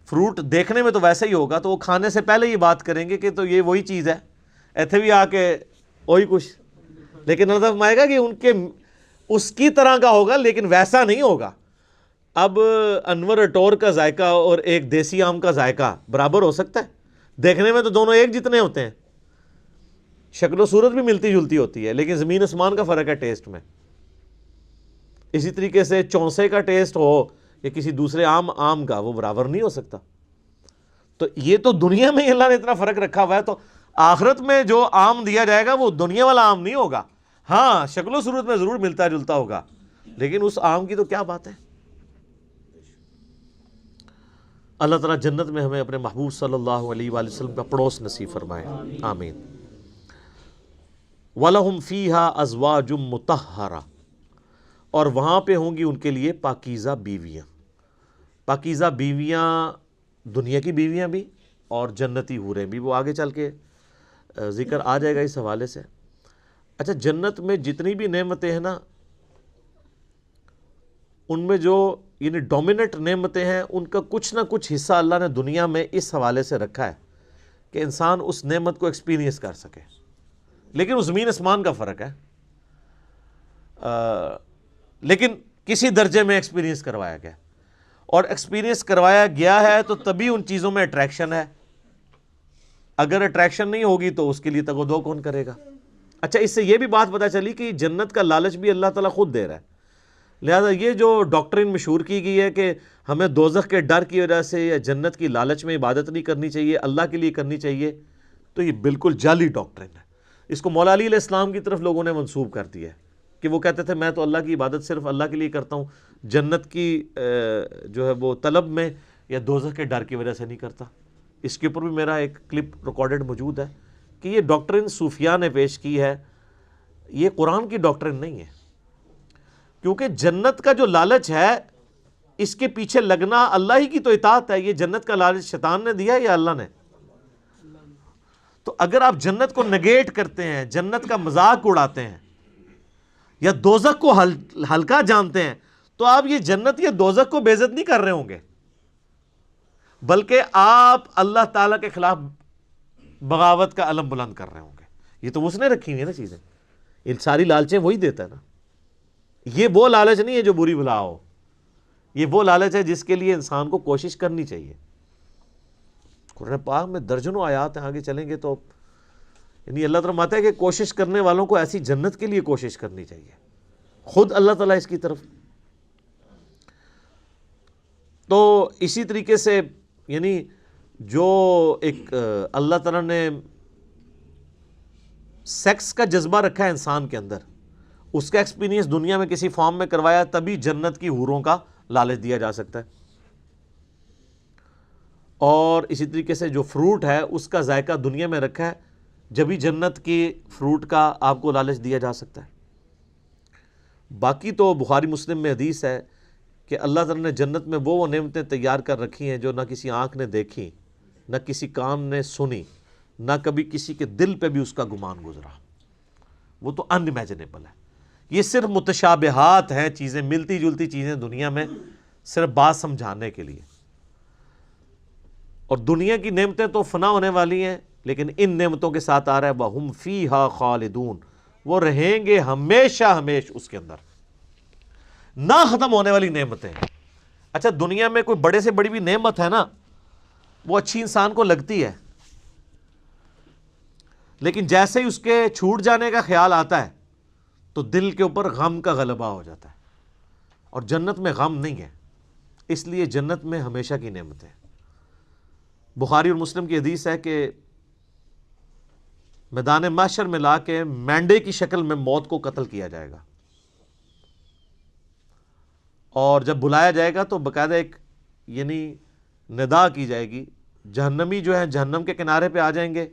فروٹ دیکھنے میں تو ویسا ہی ہوگا، تو وہ کھانے سے پہلے ہی بات کریں گے کہ تو یہ وہی چیز ہے، ایتھے بھی آ کے وہی کچھ. لیکن اللہ فرمائے گا کہ ان کے اس کی طرح کا ہوگا لیکن ویسا نہیں ہوگا. اب انور اٹور کا ذائقہ اور ایک دیسی آم کا ذائقہ برابر ہو سکتا ہے؟ دیکھنے میں تو دونوں ایک جتنے ہوتے ہیں، شکل و صورت بھی ملتی جلتی ہوتی ہے، لیکن زمین آسمان کا فرق ہے ٹیسٹ میں. اسی طریقے سے چونسے کا ٹیسٹ ہو یا کسی دوسرے آم کا، وہ برابر نہیں ہو سکتا. تو یہ تو دنیا میں اللہ نے اتنا فرق رکھا ہوا ہے، تو آخرت میں جو آم دیا جائے گا وہ دنیا والا آم نہیں ہوگا. ہاں شکل و صورت میں ضرور ملتا جلتا ہوگا، لیکن اس آم کی تو کیا بات ہے. اللہ تعالیٰ جنت میں ہمیں اپنے محبوب صلی اللہ علیہ وآلہ وسلم کا پڑوس نصیب فرمائے، آمین. وَلَهُمْ فِيهَا أَزْوَاجٌ مُطَهَّرَةٌ، اور وہاں پہ ہوں گی ان کے لیے پاکیزہ بیویاں. پاکیزہ بیویاں دنیا کی بیویاں بھی اور جنتی حوریں بھی، وہ آگے چل کے ذکر آ جائے گا اس حوالے سے. اچھا، جنت میں جتنی بھی نعمتیں ہیں نا، ان میں جو یعنی ڈومیننٹ نعمتیں ہیں، ان کا کچھ نہ کچھ حصہ اللہ نے دنیا میں اس حوالے سے رکھا ہے کہ انسان اس نعمت کو ایکسپیرینس کر سکے. لیکن وہ زمین آسمان کا فرق ہے، لیکن کسی درجے میں ایکسپیرینس کروایا گیا، اور ایکسپیرینس کروایا گیا ہے تو تبھی ان چیزوں میں اٹریکشن ہے. اگر اٹریکشن نہیں ہوگی تو اس کے لیے تگ و دو کون کرے گا. اچھا، اس سے یہ بھی بات پتہ چلی کہ جنت کا لالچ بھی اللہ تعالیٰ خود دے رہا ہے. لہذا یہ جو ڈاکٹرین مشہور کی گئی ہے کہ ہمیں دوزخ کے ڈر کی وجہ سے یا جنت کی لالچ میں عبادت نہیں کرنی چاہیے، اللہ کے لیے کرنی چاہیے، تو یہ بالکل جعلی ڈاکٹرین ہے. اس کو مولا علی علیہ السلام کی طرف لوگوں نے منسوب کر دیا ہے کہ وہ کہتے تھے میں تو اللہ کی عبادت صرف اللہ کے لیے کرتا ہوں، جنت کی جو ہے وہ طلب میں یا دوزخ کے ڈر کی وجہ سے نہیں کرتا. اس کے اوپر بھی میرا ایک کلپ ریکارڈڈ موجود ہے کہ یہ ڈاکٹرین صوفیاء نے پیش کی ہے، یہ قرآن کی ڈاکٹرین نہیں ہے. کیونکہ جنت کا جو لالچ ہے، اس کے پیچھے لگنا اللہ ہی کی تو اطاعت ہے. یہ جنت کا لالچ شیطان نے دیا یا اللہ نے؟ تو اگر آپ جنت کو نگیٹ کرتے ہیں، جنت کا مذاق اڑاتے ہیں یا دوزخ کو ہلکا جانتے ہیں، تو آپ یہ جنت یا دوزخ کو بے عزت نہیں کر رہے ہوں گے، بلکہ آپ اللہ تعالیٰ کے خلاف بغاوت کا علم بلند کر رہے ہوں گے. یہ تو اس نے رکھی ہوئی ہے نا چیزیں، یہ ساری لالچیں وہی دیتا ہے نا. یہ وہ لالچ نہیں ہے جو بری بلا ہو، یہ وہ لالچ ہے جس کے لیے انسان کو کوشش کرنی چاہیے. قرآن پاک میں درجنوں آیات ہیں، آگے چلیں گے تو یعنی اللہ تعالیٰ فرماتا ہے کہ کوشش کرنے والوں کو ایسی جنت کے لیے کوشش کرنی چاہیے، خود اللہ تعالیٰ اس کی طرف. تو اسی طریقے سے یعنی جو ایک اللہ تعالیٰ نے سیکس کا جذبہ رکھا ہے انسان کے اندر، اس کا ایکسپیرینس دنیا میں کسی فارم میں کروایا، تبھی جنت کی حوروں کا لالچ دیا جا سکتا ہے. اور اسی طریقے سے جو فروٹ ہے اس کا ذائقہ دنیا میں رکھا ہے، جبھی جنت کی فروٹ کا آپ کو لالچ دیا جا سکتا ہے. باقی تو بخاری مسلم میں حدیث ہے کہ اللہ تعالیٰ نے جنت میں وہ نعمتیں تیار کر رکھی ہیں جو نہ کسی آنکھ نے دیکھی، نہ کسی کان نے سنی، نہ کبھی کسی کے دل پہ بھی اس کا گمان گزرا. وہ تو ان امیجنیبل ہے. یہ صرف متشابہات ہیں، چیزیں ملتی جلتی چیزیں دنیا میں، صرف بات سمجھانے کے لیے. اور دنیا کی نعمتیں تو فنا ہونے والی ہیں، لیکن ان نعمتوں کے ساتھ آ رہا ہے وَهُمْ فِيهَا خَالِدُونَ، وہ رہیں گے ہمیشہ ہمیش اس کے اندر، نہ ختم ہونے والی نعمتیں. اچھا، دنیا میں کوئی بڑے سے بڑی بھی نعمت ہے نا، وہ اچھی انسان کو لگتی ہے، لیکن جیسے ہی اس کے چھوٹ جانے کا خیال آتا ہے تو دل کے اوپر غم کا غلبہ ہو جاتا ہے. اور جنت میں غم نہیں ہے، اس لیے جنت میں ہمیشہ کی نعمتیں. بخاری اور مسلم کی حدیث ہے کہ میدان محشر میں لا کے مینڈے کی شکل میں موت کو قتل کیا جائے گا، اور جب بلایا جائے گا تو باقاعدہ ایک یعنی ندا کی جائے گی. جہنمی جو ہیں جہنم کے کنارے پہ آ جائیں گے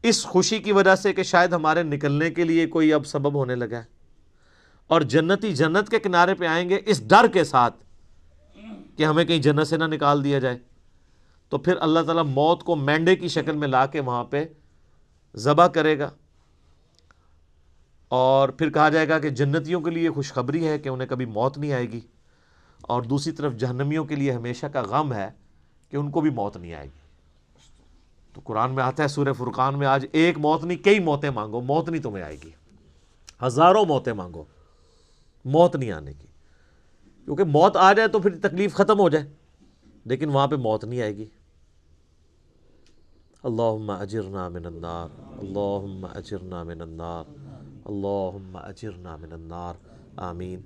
اس خوشی کی وجہ سے کہ شاید ہمارے نکلنے کے لیے کوئی اب سبب ہونے لگا ہے، اور جنتی جنت کے کنارے پہ آئیں گے اس ڈر کے ساتھ کہ ہمیں کہیں جنت سے نہ نکال دیا جائے، تو پھر اللہ تعالیٰ موت کو مینڈے کی شکل میں لا کے وہاں پہ ذبح کرے گا، اور پھر کہا جائے گا کہ جنتیوں کے لیے خوشخبری ہے کہ انہیں کبھی موت نہیں آئے گی، اور دوسری طرف جہنمیوں کے لیے ہمیشہ کا غم ہے کہ ان کو بھی موت نہیں آئے گی۔ تو قرآن میں آتا ہے سورہ فرقان میں، آج ایک موت نہیں کئی موتیں مانگو، موت نہیں تمہیں آئے گی، ہزاروں موتیں مانگو، موت نہیں آنے کی، کیونکہ موت آ جائے تو پھر تکلیف ختم ہو جائے، لیکن وہاں پہ موت نہیں آئے گی۔ اللہم اجرنا من النار، اللہم اجرنا من النار، اللہم اجرنا من النار، آمین۔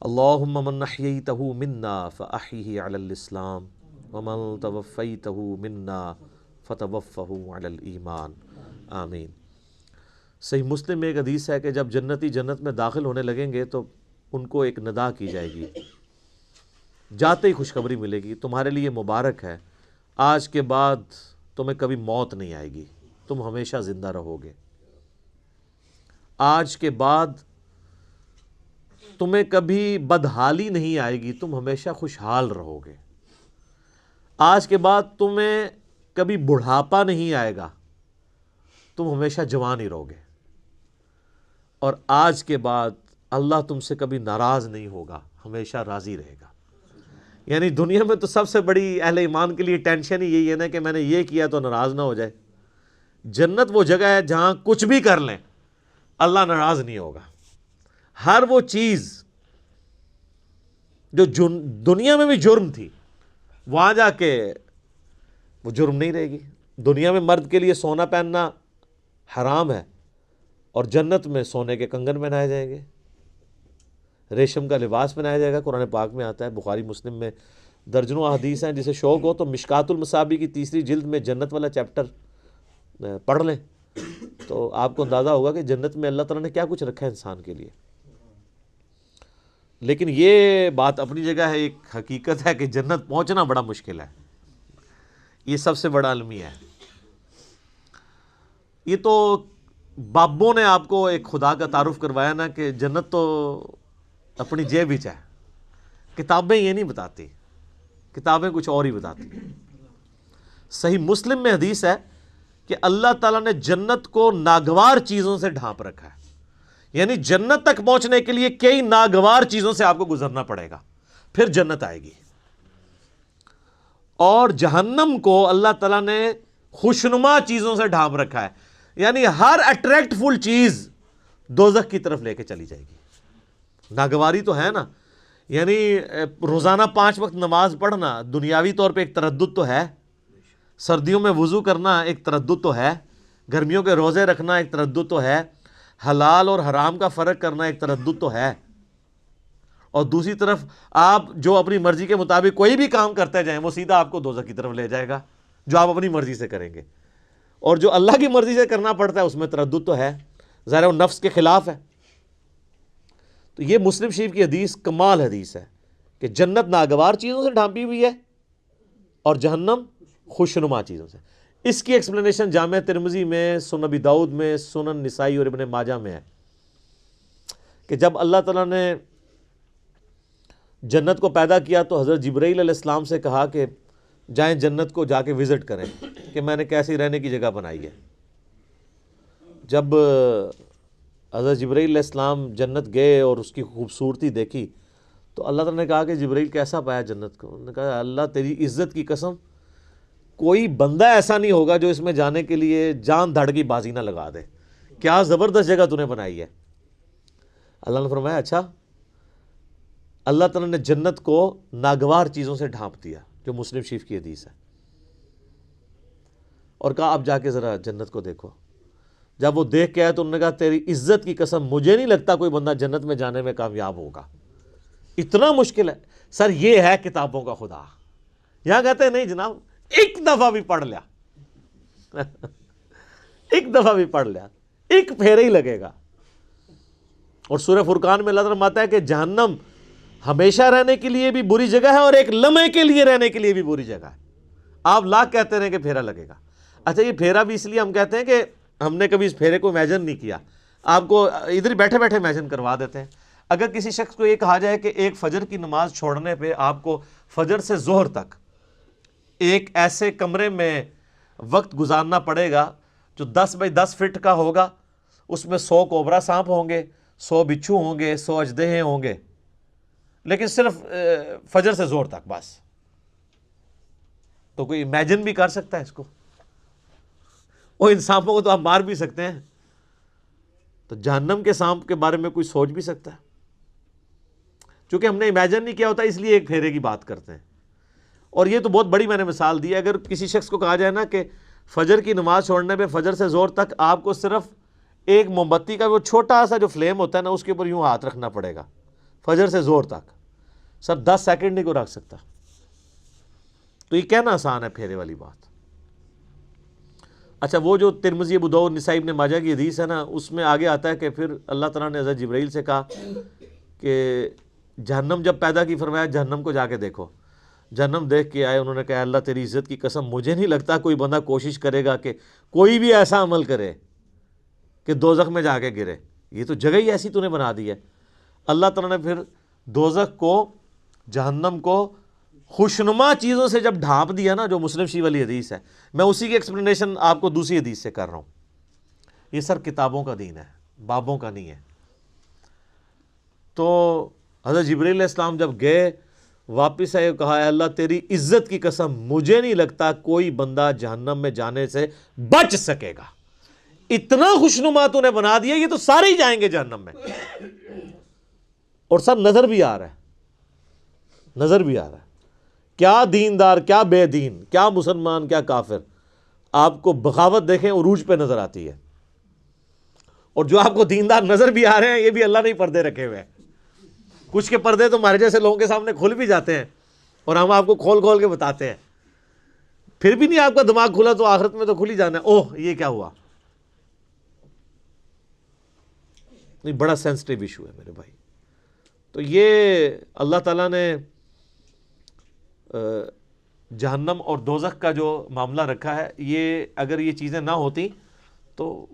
اللہم من احییتہ منا فاحیہ علی الاسلام ومن توفیتہ منا فتوفہ علی الایمان، آمین۔ صحیح مسلم میں ایک حدیث ہے کہ جب جنتی جنت میں داخل ہونے لگیں گے تو ان کو ایک ندا کی جائے گی، جاتے ہی خوشخبری ملے گی، تمہارے لیے مبارک ہے، آج کے بعد تمہیں کبھی موت نہیں آئے گی، تم ہمیشہ زندہ رہو گے، آج کے بعد تمہیں کبھی بدحالی نہیں آئے گی، تم ہمیشہ خوشحال رہو گے، آج کے بعد تمہیں کبھی بڑھاپا نہیں آئے گا، تم ہمیشہ جوان ہی رہو گے، اور آج کے بعد اللہ تم سے کبھی ناراض نہیں ہوگا، ہمیشہ راضی رہے گا۔ یعنی دنیا میں تو سب سے بڑی اہل ایمان کے لیے ٹینشن ہی یہی ہے نا کہ میں نے یہ کیا تو ناراض نہ ہو جائے۔ جنت وہ جگہ ہے جہاں کچھ بھی کر لیں اللہ ناراض نہیں ہوگا، ہر وہ چیز جو دنیا میں بھی جرم تھی وہاں جا کے وہ جرم نہیں رہے گی۔ دنیا میں مرد کے لیے سونا پہننا حرام ہے، اور جنت میں سونے کے کنگن پہنائے جائیں گے، ریشم کا لباس پہنایا جائے گا۔ قرآن پاک میں آتا ہے، بخاری مسلم میں درجنوں احادیث ہیں، جسے شوق ہو تو مشکات المصابیح کی 3 جلد میں جنت والا چیپٹر پڑھ لیں تو آپ کو اندازہ ہوگا کہ جنت میں اللہ تعالیٰ نے کیا کچھ رکھا ہے انسان کے لیے۔ لیکن یہ بات اپنی جگہ ہے، ایک حقیقت ہے کہ جنت پہنچنا بڑا مشکل ہے، یہ سب سے بڑا المیہ ہے۔ یہ تو بابوں نے آپ کو ایک خدا کا تعارف کروایا نا کہ جنت تو اپنی جیب ہی ہے، کتابیں یہ نہیں بتاتی، کتابیں کچھ اور ہی بتاتی۔ صحیح مسلم میں حدیث ہے کہ اللہ تعالیٰ نے جنت کو ناگوار چیزوں سے ڈھانپ رکھا ہے، یعنی جنت تک پہنچنے کے لیے کئی ناگوار چیزوں سے آپ کو گزرنا پڑے گا، پھر جنت آئے گی۔ اور جہنم کو اللہ تعالیٰ نے خوشنما چیزوں سے ڈھانپ رکھا ہے، یعنی ہر اٹریکٹ فل چیز دوزخ کی طرف لے کے چلی جائے گی۔ ناگواری تو ہے نا، یعنی روزانہ 5 وقت نماز پڑھنا دنیاوی طور پہ ایک تردد تو ہے، سردیوں میں وضو کرنا ایک تردد تو ہے، گرمیوں کے روزے رکھنا ایک تردد تو ہے، حلال اور حرام کا فرق کرنا ایک تردد تو ہے، اور دوسری طرف آپ جو اپنی مرضی کے مطابق کوئی بھی کام کرتے جائیں وہ سیدھا آپ کو دوزخ کی طرف لے جائے گا، جو آپ اپنی مرضی سے کریں گے، اور جو اللہ کی مرضی سے کرنا پڑتا ہے اس میں تردد تو ہے، ظاہر وہ نفس کے خلاف ہے۔ تو یہ مسلم شریف کی حدیث کمال حدیث ہے کہ جنت ناگوار چیزوں سے ڈھانپی ہوئی ہے اور جہنم خوشنما چیزوں سے۔ اس کی ایکسپلینیشن جامع ترمذی میں، سنن ابی داؤد میں، سنن نسائی اور ابن ماجہ میں ہے کہ جب اللہ تعالیٰ نے جنت کو پیدا کیا تو حضرت جبرائیل علیہ السلام سے کہا کہ جائیں جنت کو جا کے وزٹ کریں کہ میں نے کیسی رہنے کی جگہ بنائی ہے۔ جب حضرت جبرائیل علیہ السلام جنت گئے اور اس کی خوبصورتی دیکھی تو اللہ تعالیٰ نے کہا کہ جبرائیل کیسا پایا جنت کو؟ انہوں نے کہا اللہ تیری عزت کی قسم کوئی بندہ ایسا نہیں ہوگا جو اس میں جانے کے لیے جان دھڑ کی بازی نہ لگا دے، کیا زبردست جگہ تو نے بنائی ہے۔ اللہ نے فرمایا اچھا، اللہ تعالیٰ نے جنت کو ناگوار چیزوں سے ڈھانپ دیا، جو مسلم شریف کی حدیث ہے، اور کہا اب جا کے ذرا جنت کو دیکھو۔ جب وہ دیکھ کے آئے تو انہوں نے کہا تیری عزت کی قسم مجھے نہیں لگتا کوئی بندہ جنت میں جانے میں کامیاب ہوگا، اتنا مشکل ہے۔ سر یہ ہے کتابوں کا خدا، یہاں کہتے ہیں نہیں جناب ایک دفعہ بھی پڑھ لیا ایک دفعہ بھی پڑھ لیا، ایک پھیرے ہی لگے گا۔ اور سورہ فرقان میں اللہ تعالیٰ فرماتا ہے کہ جہنم ہمیشہ رہنے کے لیے بھی بری جگہ ہے اور ایک لمحے کے لیے رہنے کے لیے بھی بری جگہ ہے۔ آپ لاکھ کہتے رہیں کہ پھیرا لگے گا، اچھا یہ پھیرا بھی اس لیے ہم کہتے ہیں کہ ہم نے کبھی اس پھیرے کو امیجن نہیں کیا، آپ کو ادھر بیٹھے بیٹھے امیجن کروا دیتے ہیں۔ اگر کسی شخص کو یہ کہا جائے کہ ایک فجر کی نماز چھوڑنے پہ آپ کو فجر سے ظہر تک ایک ایسے کمرے میں وقت گزارنا پڑے گا جو 10 بائی 10 فٹ کا ہوگا، اس میں 100 کوبرا سانپ ہوں گے، 100 بچھو ہوں گے، 100 اژدہے ہوں گے، لیکن صرف فجر سے ظہر تک بس، تو کوئی امیجن بھی کر سکتا ہے اس کو؟ وہ ان سانپوں کو تو آپ مار بھی سکتے ہیں، تو جہنم کے سانپ کے بارے میں کوئی سوچ بھی سکتا ہے؟ چونکہ ہم نے امیجن نہیں کیا ہوتا اس لیے ایک پھیرے کی بات کرتے ہیں. اور یہ تو بہت بڑی میں نے مثال دی ہے. اگر کسی شخص کو کہا جائے نا کہ فجر کی نماز چھوڑنے پہ فجر سے ظہر تک آپ کو صرف ایک موم بتی کا وہ چھوٹا سا جو فلیم ہوتا ہے نا اس کے اوپر یوں ہاتھ رکھنا پڑے گا فجر سے ظہر تک، سر 10 سیکنڈ نہیں کو رکھ سکتا. تو یہ کہنا آسان ہے پھیرے والی بات. اچھا وہ جو ترمذی، ابو داؤد، نسائی، ابن ماجہ کی حدیث ہے نا، اس میں آگے آتا ہے کہ پھر اللہ تعالیٰ نے حضرت جبرائیل سے کہا کہ جہنم جب پیدا کی، فرمایا جہنم کو جا کے دیکھو. جہنم دیکھ کے آئے، انہوں نے کہا اللہ تیری عزت کی قسم مجھے نہیں لگتا کوئی بندہ کوشش کرے گا کہ کوئی بھی ایسا عمل کرے کہ دوزخ میں جا کے گرے، یہ تو جگہ ہی ایسی تو نے بنا دی ہے. اللہ تعالیٰ نے پھر دوزخ کو، جہنم کو خوشنما چیزوں سے جب ڈھانپ دیا نا، جو مسلم شریف والی حدیث ہے، میں اسی کی ایکسپلینیشن آپ کو دوسری حدیث سے کر رہا ہوں. یہ سر کتابوں کا دین ہے، بابوں کا نہیں ہے. تو حضرت جبرائیل علیہ السلام جب گئے واپس آئے، کہا اے اللہ تیری عزت کی قسم مجھے نہیں لگتا کوئی بندہ جہنم میں جانے سے بچ سکے گا، اتنا خوشنما تو نے بنا دیا، یہ تو سارے ہی جائیں گے جہنم میں. اور سر نظر بھی آ رہا ہے، نظر بھی آ رہا ہے، کیا دیندار، کیا بے دین، کیا مسلمان، کیا کافر. آپ کو بغاوت دیکھیں عروج پہ نظر آتی ہے. اور جو آپ کو دیندار نظر بھی آ رہے ہیں یہ بھی اللہ نے پردے رکھے ہوئے ہیں. کچھ کے پردے تو ہمارے جیسے لوگوں کے سامنے کھل بھی جاتے ہیں اور ہم آپ کو کھول کھول کے بتاتے ہیں، پھر بھی نہیں آپ کا دماغ کھلا تو آخرت میں تو کھل ہی جانا ہے. اوہ یہ کیا ہوا. نہیں، بڑا سینسٹیو ایشو ہے میرے بھائی. تو یہ اللہ تعالیٰ نے جہنم اور دوزخ کا جو معاملہ رکھا ہے، یہ اگر یہ چیزیں نہ ہوتی تو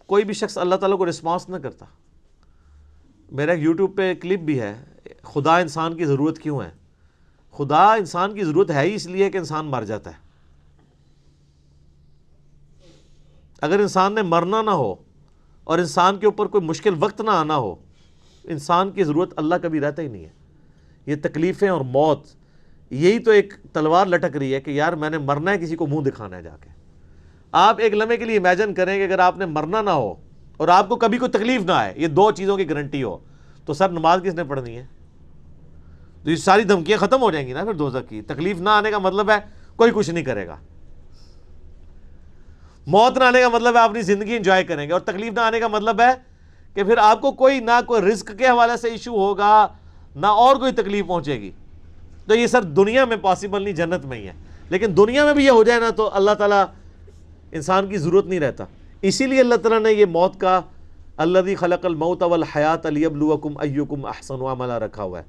کوئی بھی شخص اللہ تعالیٰ کو رسپانس نہ کرتا. میرا ایک یوٹیوب پہ کلپ بھی ہے، خدا انسان کی ضرورت کیوں ہے. خدا انسان کی ضرورت ہے ہی اس لیے کہ انسان مر جاتا ہے. اگر انسان نے مرنا نہ ہو اور انسان کے اوپر کوئی مشکل وقت نہ آنا ہو، انسان کی ضرورت اللہ کبھی رہتا ہی نہیں ہے. یہ تکلیفیں اور موت، یہی تو ایک تلوار لٹک رہی ہے کہ یار میں نے مرنا ہے، کسی کو منہ دکھانا ہے جا کے. آپ ایک لمحے کے لیے امیجن کریں کہ اگر آپ نے مرنا نہ ہو اور آپ کو کبھی کوئی تکلیف نہ آئے، یہ دو چیزوں کی گارنٹی ہو، تو سر نماز کس نے پڑھنی ہے؟ تو یہ ساری دھمکیاں ختم ہو جائیں گی نا پھر دوزخ کی. تکلیف نہ آنے کا مطلب ہے کوئی کچھ نہیں کرے گا. موت نہ آنے کا مطلب ہے آپ اپنی زندگی انجوائے کریں گے، اور تکلیف نہ آنے کا مطلب ہے کہ پھر آپ کو کوئی نہ کوئی رزق کے حوالے سے ایشو ہوگا، نہ اور کوئی تکلیف پہنچے گی. تو یہ سر دنیا میں پاسبل نہیں، جنت میں ہی ہے. لیکن دنیا میں بھی یہ ہو جائے نا تو اللہ تعالیٰ انسان کی ضرورت نہیں رہتا. اسی لیے اللہ تعالیٰ نے یہ موت کا الذی خلق الموت والحیات لیبلوکم ایکم احسن عملا رکھا ہوا ہے.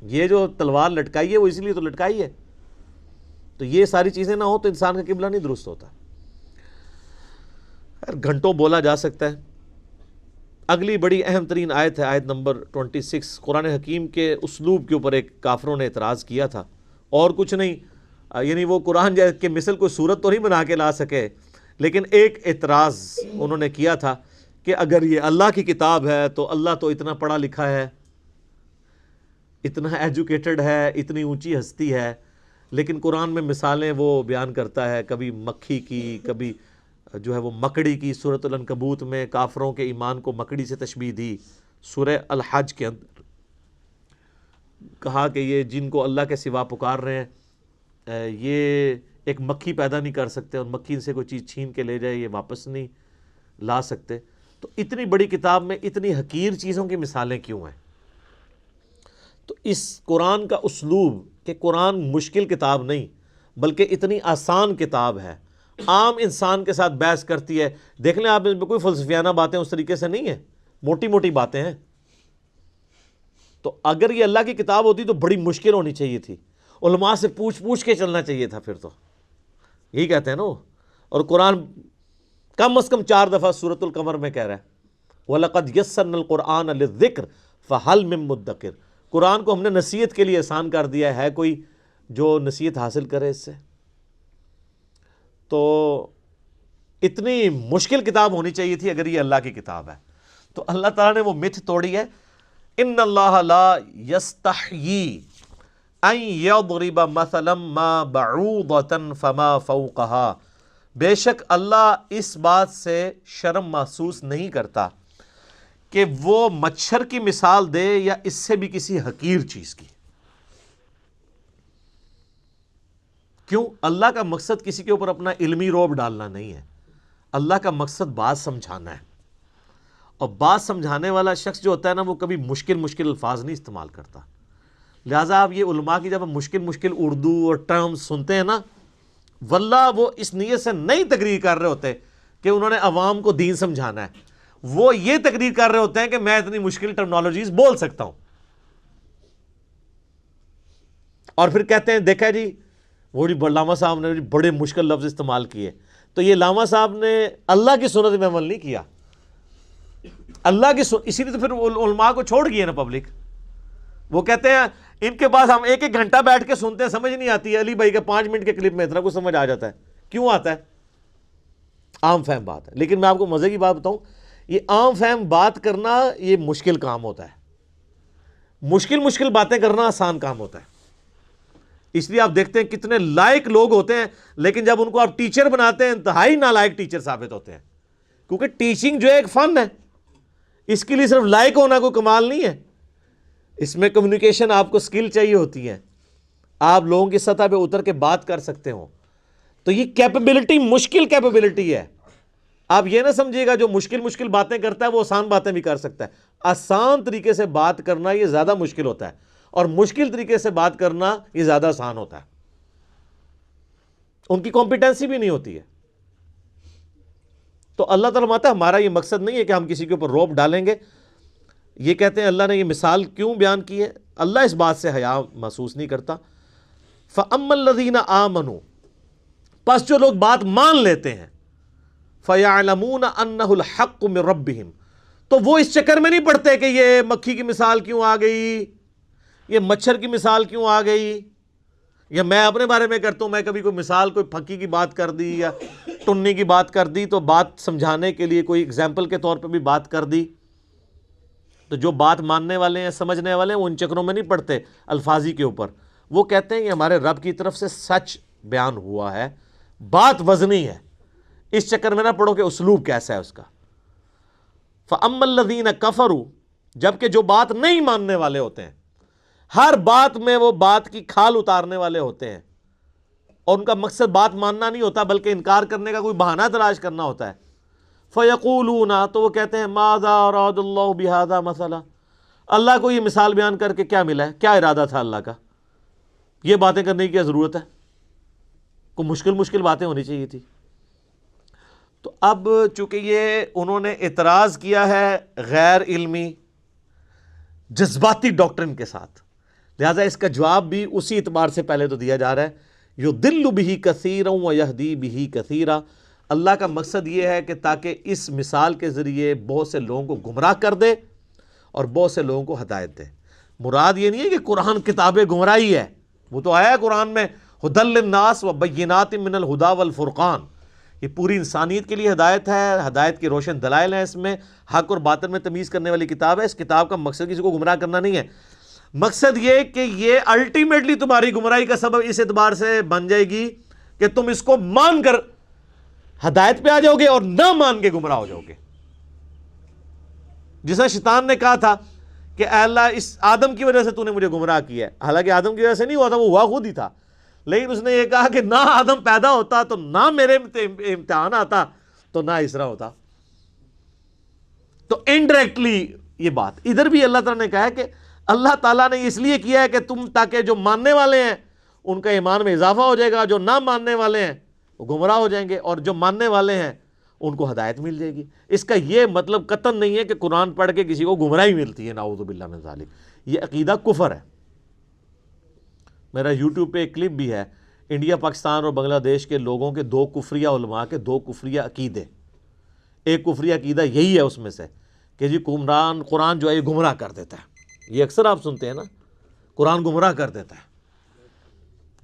یہ جو تلوار لٹکائی ہے وہ اس لیے تو لٹکائی ہے. تو یہ ساری چیزیں نہ ہو تو انسان کا قبلہ نہیں درست ہوتا. گھنٹوں بولا جا سکتا ہے. اگلی بڑی اہم ترین آیت ہے آیت نمبر 26. قرآن حکیم کے اسلوب کے اوپر ایک کافروں نے اعتراض کیا تھا، اور کچھ نہیں، یعنی وہ قرآن کے مثل کوئی صورت تو نہیں بنا کے لا سکے، لیکن ایک اعتراض انہوں نے کیا تھا کہ اگر یہ اللہ کی کتاب ہے تو اللہ تو اتنا پڑھا لکھا ہے، اتنا ایجوکیٹڈ ہے، اتنی اونچی ہستی ہے، لیکن قرآن میں مثالیں وہ بیان کرتا ہے، کبھی مکھی کی، کبھی جو ہے وہ مکڑی کی. سورۃ العنکبوت میں کافروں کے ایمان کو مکڑی سے تشبیہ دی. سورہ الحج کے اندر کہا کہ یہ جن کو اللہ کے سوا پکار رہے ہیں یہ ایک مکھی پیدا نہیں کر سکتے، اور مکھی ان سے کوئی چیز چھین کے لے جائے یہ واپس نہیں لا سکتے. تو اتنی بڑی کتاب میں اتنی حقیر چیزوں کی مثالیں کیوں ہیں؟ تو اس قرآن کا اسلوب کہ قرآن مشکل کتاب نہیں بلکہ اتنی آسان کتاب ہے، عام انسان کے ساتھ بحث کرتی ہے. دیکھ لیں آپ، اس میں کوئی فلسفیانہ باتیں اس طریقے سے نہیں ہیں، موٹی موٹی باتیں ہیں. تو اگر یہ اللہ کی کتاب ہوتی تو بڑی مشکل ہونی چاہیے تھی، علماء سے پوچھ پوچھ کے چلنا چاہیے تھا. پھر تو یہی کہتے ہیں نا. اور قرآن کم از کم 4 دفعہ سورۃ القمر میں کہہ رہا ہے وَلَقَدْ يَسَّرْنَا الْقُرْآنَ لِلذِّكْرِ فَهَلْ مِن مُدَّكِرٍ، قرآن کو ہم نے نصیحت کے لیے آسان کر دیا ہے کوئی جو نصیحت حاصل کرے اس سے؟ تو اتنی مشکل کتاب ہونی چاہیے تھی اگر یہ اللہ کی کتاب ہے۔ تو اللہ تعالیٰ نے وہ متھ توڑی ہے، ان اللہ لا یستحیی ان یضرب مثلا ما بعوضۃ فما فوقها، بے شک اللہ اس بات سے شرم محسوس نہیں کرتا کہ وہ مچھر کی مثال دے یا اس سے بھی کسی حقیر چیز کی۔ کیوں؟ اللہ کا مقصد کسی کے اوپر اپنا علمی روب ڈالنا نہیں ہے، اللہ کا مقصد بات سمجھانا ہے، اور بات سمجھانے والا شخص جو ہوتا ہے نا وہ کبھی مشکل الفاظ نہیں استعمال کرتا۔ لہٰذا آپ یہ علماء کی جب ہم مشکل اردو اور ٹرمز سنتے ہیں نا، واللہ وہ اس نیت سے نہیں تقریر کر رہے ہوتے کہ انہوں نے عوام کو دین سمجھانا ہے، وہ یہ تقریر کر رہے ہوتے ہیں کہ میں اتنی مشکل ٹرمنالوجیز بول سکتا ہوں، اور پھر کہتے ہیں دیکھا جی وہ علامہ صاحب نے بڑے مشکل لفظ استعمال کیے۔ تو یہ علامہ صاحب نے اللہ کی سنت میں عمل نہیں کیا، اللہ کی اسی لیے تو پھر علماء کو چھوڑ گئی ہے نا پبلک۔ وہ کہتے ہیں ان کے پاس ہم ایک گھنٹہ بیٹھ کے سنتے ہیں، سمجھ نہیں آتی ہے، علی بھائی کے 5 منٹ کے کلپ میں اتنا کچھ سمجھ آ جاتا ہے۔ کیوں آتا ہے؟ عام فہم بات ہے۔ لیکن میں آپ کو مزے کی بات بتاؤں، یہ عام فہم بات کرنا یہ مشکل کام ہوتا ہے، مشکل باتیں کرنا آسان کام ہوتا ہے۔ اس لیے آپ دیکھتے ہیں کتنے لائق لوگ ہوتے ہیں، لیکن جب ان کو آپ ٹیچر بناتے ہیں انتہائی نالائق ٹیچر ثابت ہوتے ہیں، کیونکہ ٹیچنگ جو ہے ایک فن ہے، اس کے لیے صرف لائق ہونا کوئی کمال نہیں ہے، اس میں کمیونیکیشن آپ کو سکل چاہیے ہوتی ہے، آپ لوگوں کی سطح پہ اتر کے بات کر سکتے ہوں۔ تو یہ کیپیبلٹی مشکل کیپیبلٹی ہے۔ آپ یہ نہ سمجھیے گا جو مشکل باتیں کرتا ہے وہ آسان باتیں بھی کر سکتا ہے۔ آسان طریقے سے بات کرنا یہ زیادہ مشکل ہوتا ہے، اور مشکل طریقے سے بات کرنا یہ زیادہ آسان ہوتا ہے، ان کی کمپیٹنسی بھی نہیں ہوتی ہے۔ تو اللہ تعالیٰ ماتا ہمارا یہ مقصد نہیں ہے کہ ہم کسی کے اوپر روب ڈالیں گے۔ یہ کہتے ہیں اللہ نے یہ مثال کیوں بیان کی ہے؟ اللہ اس بات سے حیا محسوس نہیں کرتا۔ فَأَمَّا الَّذِينَ آمَنُوا، پس جو لوگ بات مان لیتے ہیں، فَيَعْلَمُونَ أَنَّهُ الْحَقُّ مِن رَبِّهِمْ، تو وہ اس چکر میں نہیں پڑتے کہ یہ مکھی کی مثال کیوں آ گئی، یہ مچھر کی مثال کیوں آ گئی، یا میں اپنے بارے میں کرتا ہوں، میں کبھی کوئی مثال کوئی پھکی کی بات کر دی یا ٹنی کی بات کر دی تو بات سمجھانے کے لیے کوئی اگزامپل کے طور پہ بھی بات کر دی، تو جو بات ماننے والے ہیں سمجھنے والے ہیں وہ ان چکروں میں نہیں پڑتے الفاظی کے اوپر، وہ کہتے ہیں یہ ہمارے رب کی طرف سے سچ بیان ہوا ہے، بات وزنی ہے، اس چکر میں نہ پڑھو کہ اسلوب کیسا ہے اس کا۔ فَأَمَّا الَّذِينَ كَفَرُوا، جبکہ جو بات نہیں ماننے والے ہوتے ہیں، ہر بات میں وہ بات کی کھال اتارنے والے ہوتے ہیں، اور ان کا مقصد بات ماننا نہیں ہوتا بلکہ انکار کرنے کا کوئی بہانہ تلاش کرنا ہوتا ہے۔ فَيَقُولُونَ، تو وہ کہتے ہیں مَاذَا أَرَادَ اللَّهُ بِهَذَا مَثَلًا، اللہ کو یہ مثال بیان کر کے کیا ملا ہے، کیا ارادہ تھا اللہ کا، یہ باتیں کرنے کی کیا ضرورت ہے، کوئی مشکل باتیں ہونی چاہیے تھی۔ تو اب چونکہ یہ انہوں نے اعتراض کیا ہے غیر علمی جذباتی ڈاکٹرن کے ساتھ، لہٰذا اس کا جواب بھی اسی اعتبار سے پہلے تو دیا جا رہا ہے، یضل بہ کثیرا ویہدی بہ کثیرا، اللہ کا مقصد یہ ہے کہ تاکہ اس مثال کے ذریعے بہت سے لوگوں کو گمراہ کر دے اور بہت سے لوگوں کو ہدایت دے۔ مراد یہ نہیں ہے کہ قرآن کتاب گمراہی ہے، وہ تو آیا ہے قرآن میں ھدی للناس وبینات من الھدی والفرقان، یہ پوری انسانیت کے لیے ہدایت ہے، ہدایت کے روشن دلائل ہیں، اس میں حق اور باطل میں تمیز کرنے والی کتاب ہے۔ اس کتاب کا مقصد کسی کو گمراہ کرنا نہیں ہے، مقصد یہ کہ یہ الٹیمیٹلی تمہاری گمراہی کا سبب اس اعتبار سے بن جائے گی کہ تم اس کو مان کر ہدایت پہ آ جاؤ گے اور نہ مان کے گمراہ ہو جاؤ گے۔ جسے شیطان نے کہا تھا کہ اے اللہ اس آدم کی وجہ سے تو نے مجھے گمراہ کیا ہے، حالانکہ آدم کی وجہ سے نہیں ہوا تھا، وہ ہوا خود ہی تھا، لیکن اس نے یہ کہا کہ نہ آدم پیدا ہوتا تو نہ میرے امتحان آتا تو نہ اسرا ہوتا۔ تو انڈائریکٹلی یہ بات ادھر بھی اللہ تعالیٰ نے کہا ہے کہ اللہ تعالیٰ نے اس لیے کیا ہے کہ تم تاکہ جو ماننے والے ہیں ان کا ایمان میں اضافہ ہو جائے گا، جو نہ ماننے والے ہیں وہ گمراہ ہو جائیں گے، اور جو ماننے والے ہیں ان کو ہدایت مل جائے گی۔ اس کا یہ مطلب قطعاً نہیں ہے کہ قرآن پڑھ کے کسی کو گمراہی ملتی ہے، نعوذ باللہ من ذالک، یہ عقیدہ کفر ہے۔ میرا یوٹیوب پہ ایک کلپ بھی ہے، انڈیا پاکستان اور بنگلہ دیش کے لوگوں کے 2 کفریہ علماء کے 2 کفریہ عقیدے۔ ایک کفریہ عقیدہ یہی ہے اس میں سے کہ جی قرآن جو ہے یہ گمراہ کر دیتا ہے. یہ اکثر آپ سنتے ہیں نا، قرآن گمراہ کر دیتا ہے.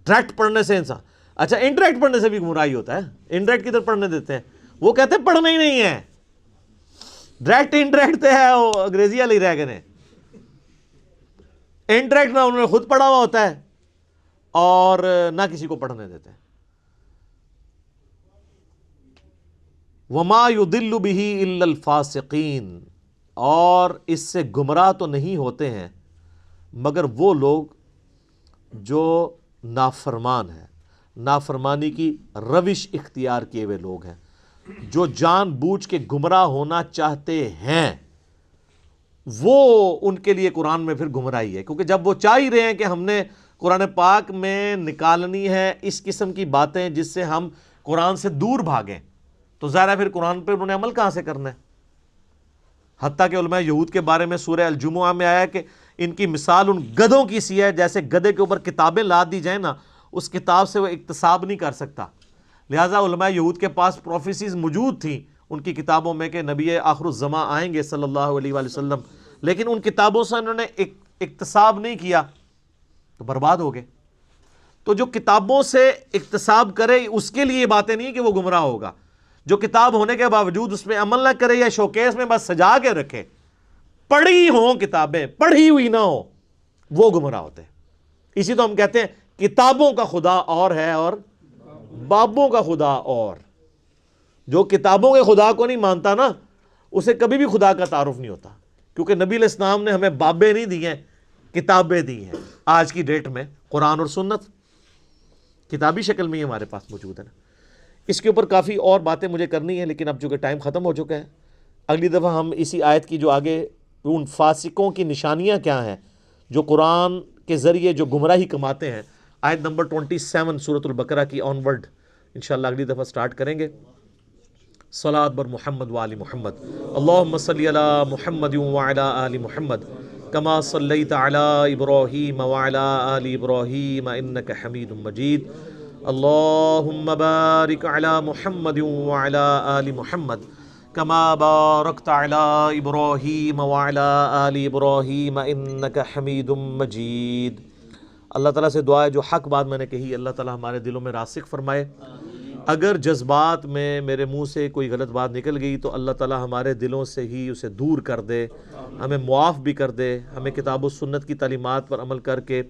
ڈائریکٹ پڑھنے سے انسان، اچھا انڈائریکٹ پڑھنے سے بھی گمراہی ہوتا ہے. انڈائریکٹ کدھر پڑھنے دیتے ہیں؟ وہ کہتے ہیں پڑھنا ہی نہیں ہے. ڈائریکٹ انڈائریکٹ تو ہے وہ انگریزی والی رہ گئے. انڈائریکٹ نہ انہوں نے خود پڑھا ہوا ہوتا ہے اور نہ کسی کو پڑھنے دیتے ہیں. وما يضل به الا الفاسقین، اور اس سے گمراہ تو نہیں ہوتے ہیں مگر وہ لوگ جو نافرمان ہیں، نافرمانی کی روش اختیار کیے ہوئے لوگ ہیں، جو جان بوجھ کے گمراہ ہونا چاہتے ہیں. وہ ان کے لیے قرآن میں پھر گمراہی ہے، کیونکہ جب وہ چاہ ہی رہے ہیں کہ ہم نے قرآن پاک میں نکالنی ہے اس قسم کی باتیں جس سے ہم قرآن سے دور بھاگیں، تو ظاہر ہے پھر قرآن پہ انہوں نے عمل کہاں سے کرنا ہے. حتیٰ کہ علماء یہود کے بارے میں سورہ الجمعہ میں آیا کہ ان کی مثال ان گدھوں کی سی ہے، جیسے گدھے کے اوپر کتابیں لاد دی جائیں نا، اس کتاب سے وہ اکتساب نہیں کر سکتا. لہٰذا علماء یہود کے پاس پروفیسیز موجود تھیں ان کی کتابوں میں کہ نبی آخر الزماں آئیں گے صلی اللہ علیہ وآلہ وسلم، لیکن ان کتابوں سے انہوں نے اکتساب نہیں کیا تو برباد ہو گئے. تو جو کتابوں سے اکتساب کرے اس کے لیے یہ باتیں نہیں کہ وہ گمراہ ہوگا. جو کتاب ہونے کے باوجود اس میں عمل نہ کرے یا شوکیس میں بس سجا کے رکھے، پڑھی ہوں کتابیں پڑھی ہوئی نہ ہو، وہ گمراہ ہوتے ہیں. اسی تو ہم کہتے ہیں کتابوں کا خدا اور ہے اور بابوں کا خدا اور. جو کتابوں کے خدا کو نہیں مانتا نا، اسے کبھی بھی خدا کا تعارف نہیں ہوتا، کیونکہ نبی علیہ السلام نے ہمیں بابیں نہیں دی ہیں، کتابیں دی ہیں. آج کی ڈیٹ میں قرآن اور سنت کتابی شکل میں ہی ہمارے پاس موجود ہے نا. اس کے اوپر کافی اور باتیں مجھے کرنی ہیں، لیکن اب چونکہ ٹائم ختم ہو چکا ہے، اگلی دفعہ ہم اسی آیت کی جو آگے ان فاسقوں کی نشانیاں کیا ہیں جو قرآن کے ذریعے جو گمراہی کماتے ہیں، آیت نمبر 27 سورۃ البقرہ کی آن ورڈ انشاءاللہ اگلی دفعہ سٹارٹ کریں گے. صلاۃ بر محمد وآل محمد. اللہم صلی علی محمد وعلی آل محمد کما صلیت علی ابراہیم وعلی آل ابراہیم انک حمید مجید. اللہم بارک علی محمد وعلی آل محمد کما بارکت علی ابراہیم وعلی آل ابراہیم انک حمید مجید. اللہ تعالیٰ سے دعا ہے جو حق بات میں نے کہی اللہ تعالیٰ ہمارے دلوں میں راسخ فرمائے. اگر جذبات میں میرے منہ سے کوئی غلط بات نکل گئی تو اللہ تعالیٰ ہمارے دلوں سے ہی اسے دور کر دے، ہمیں معاف بھی کر دے، ہمیں کتاب و سنت کی تعلیمات پر عمل کر کے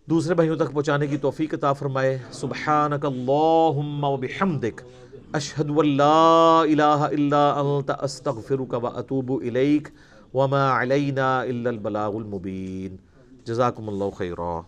دوسرے بھائیوں تک پہنچانے کی توفیق عطا فرمائے. سبحانک اللہم و بحمدک اشہد ان لا الہ الا انت استغفرک و اتوب الیک وما علینا الا البلاغ المبین. جزاکم اللہ خیرا.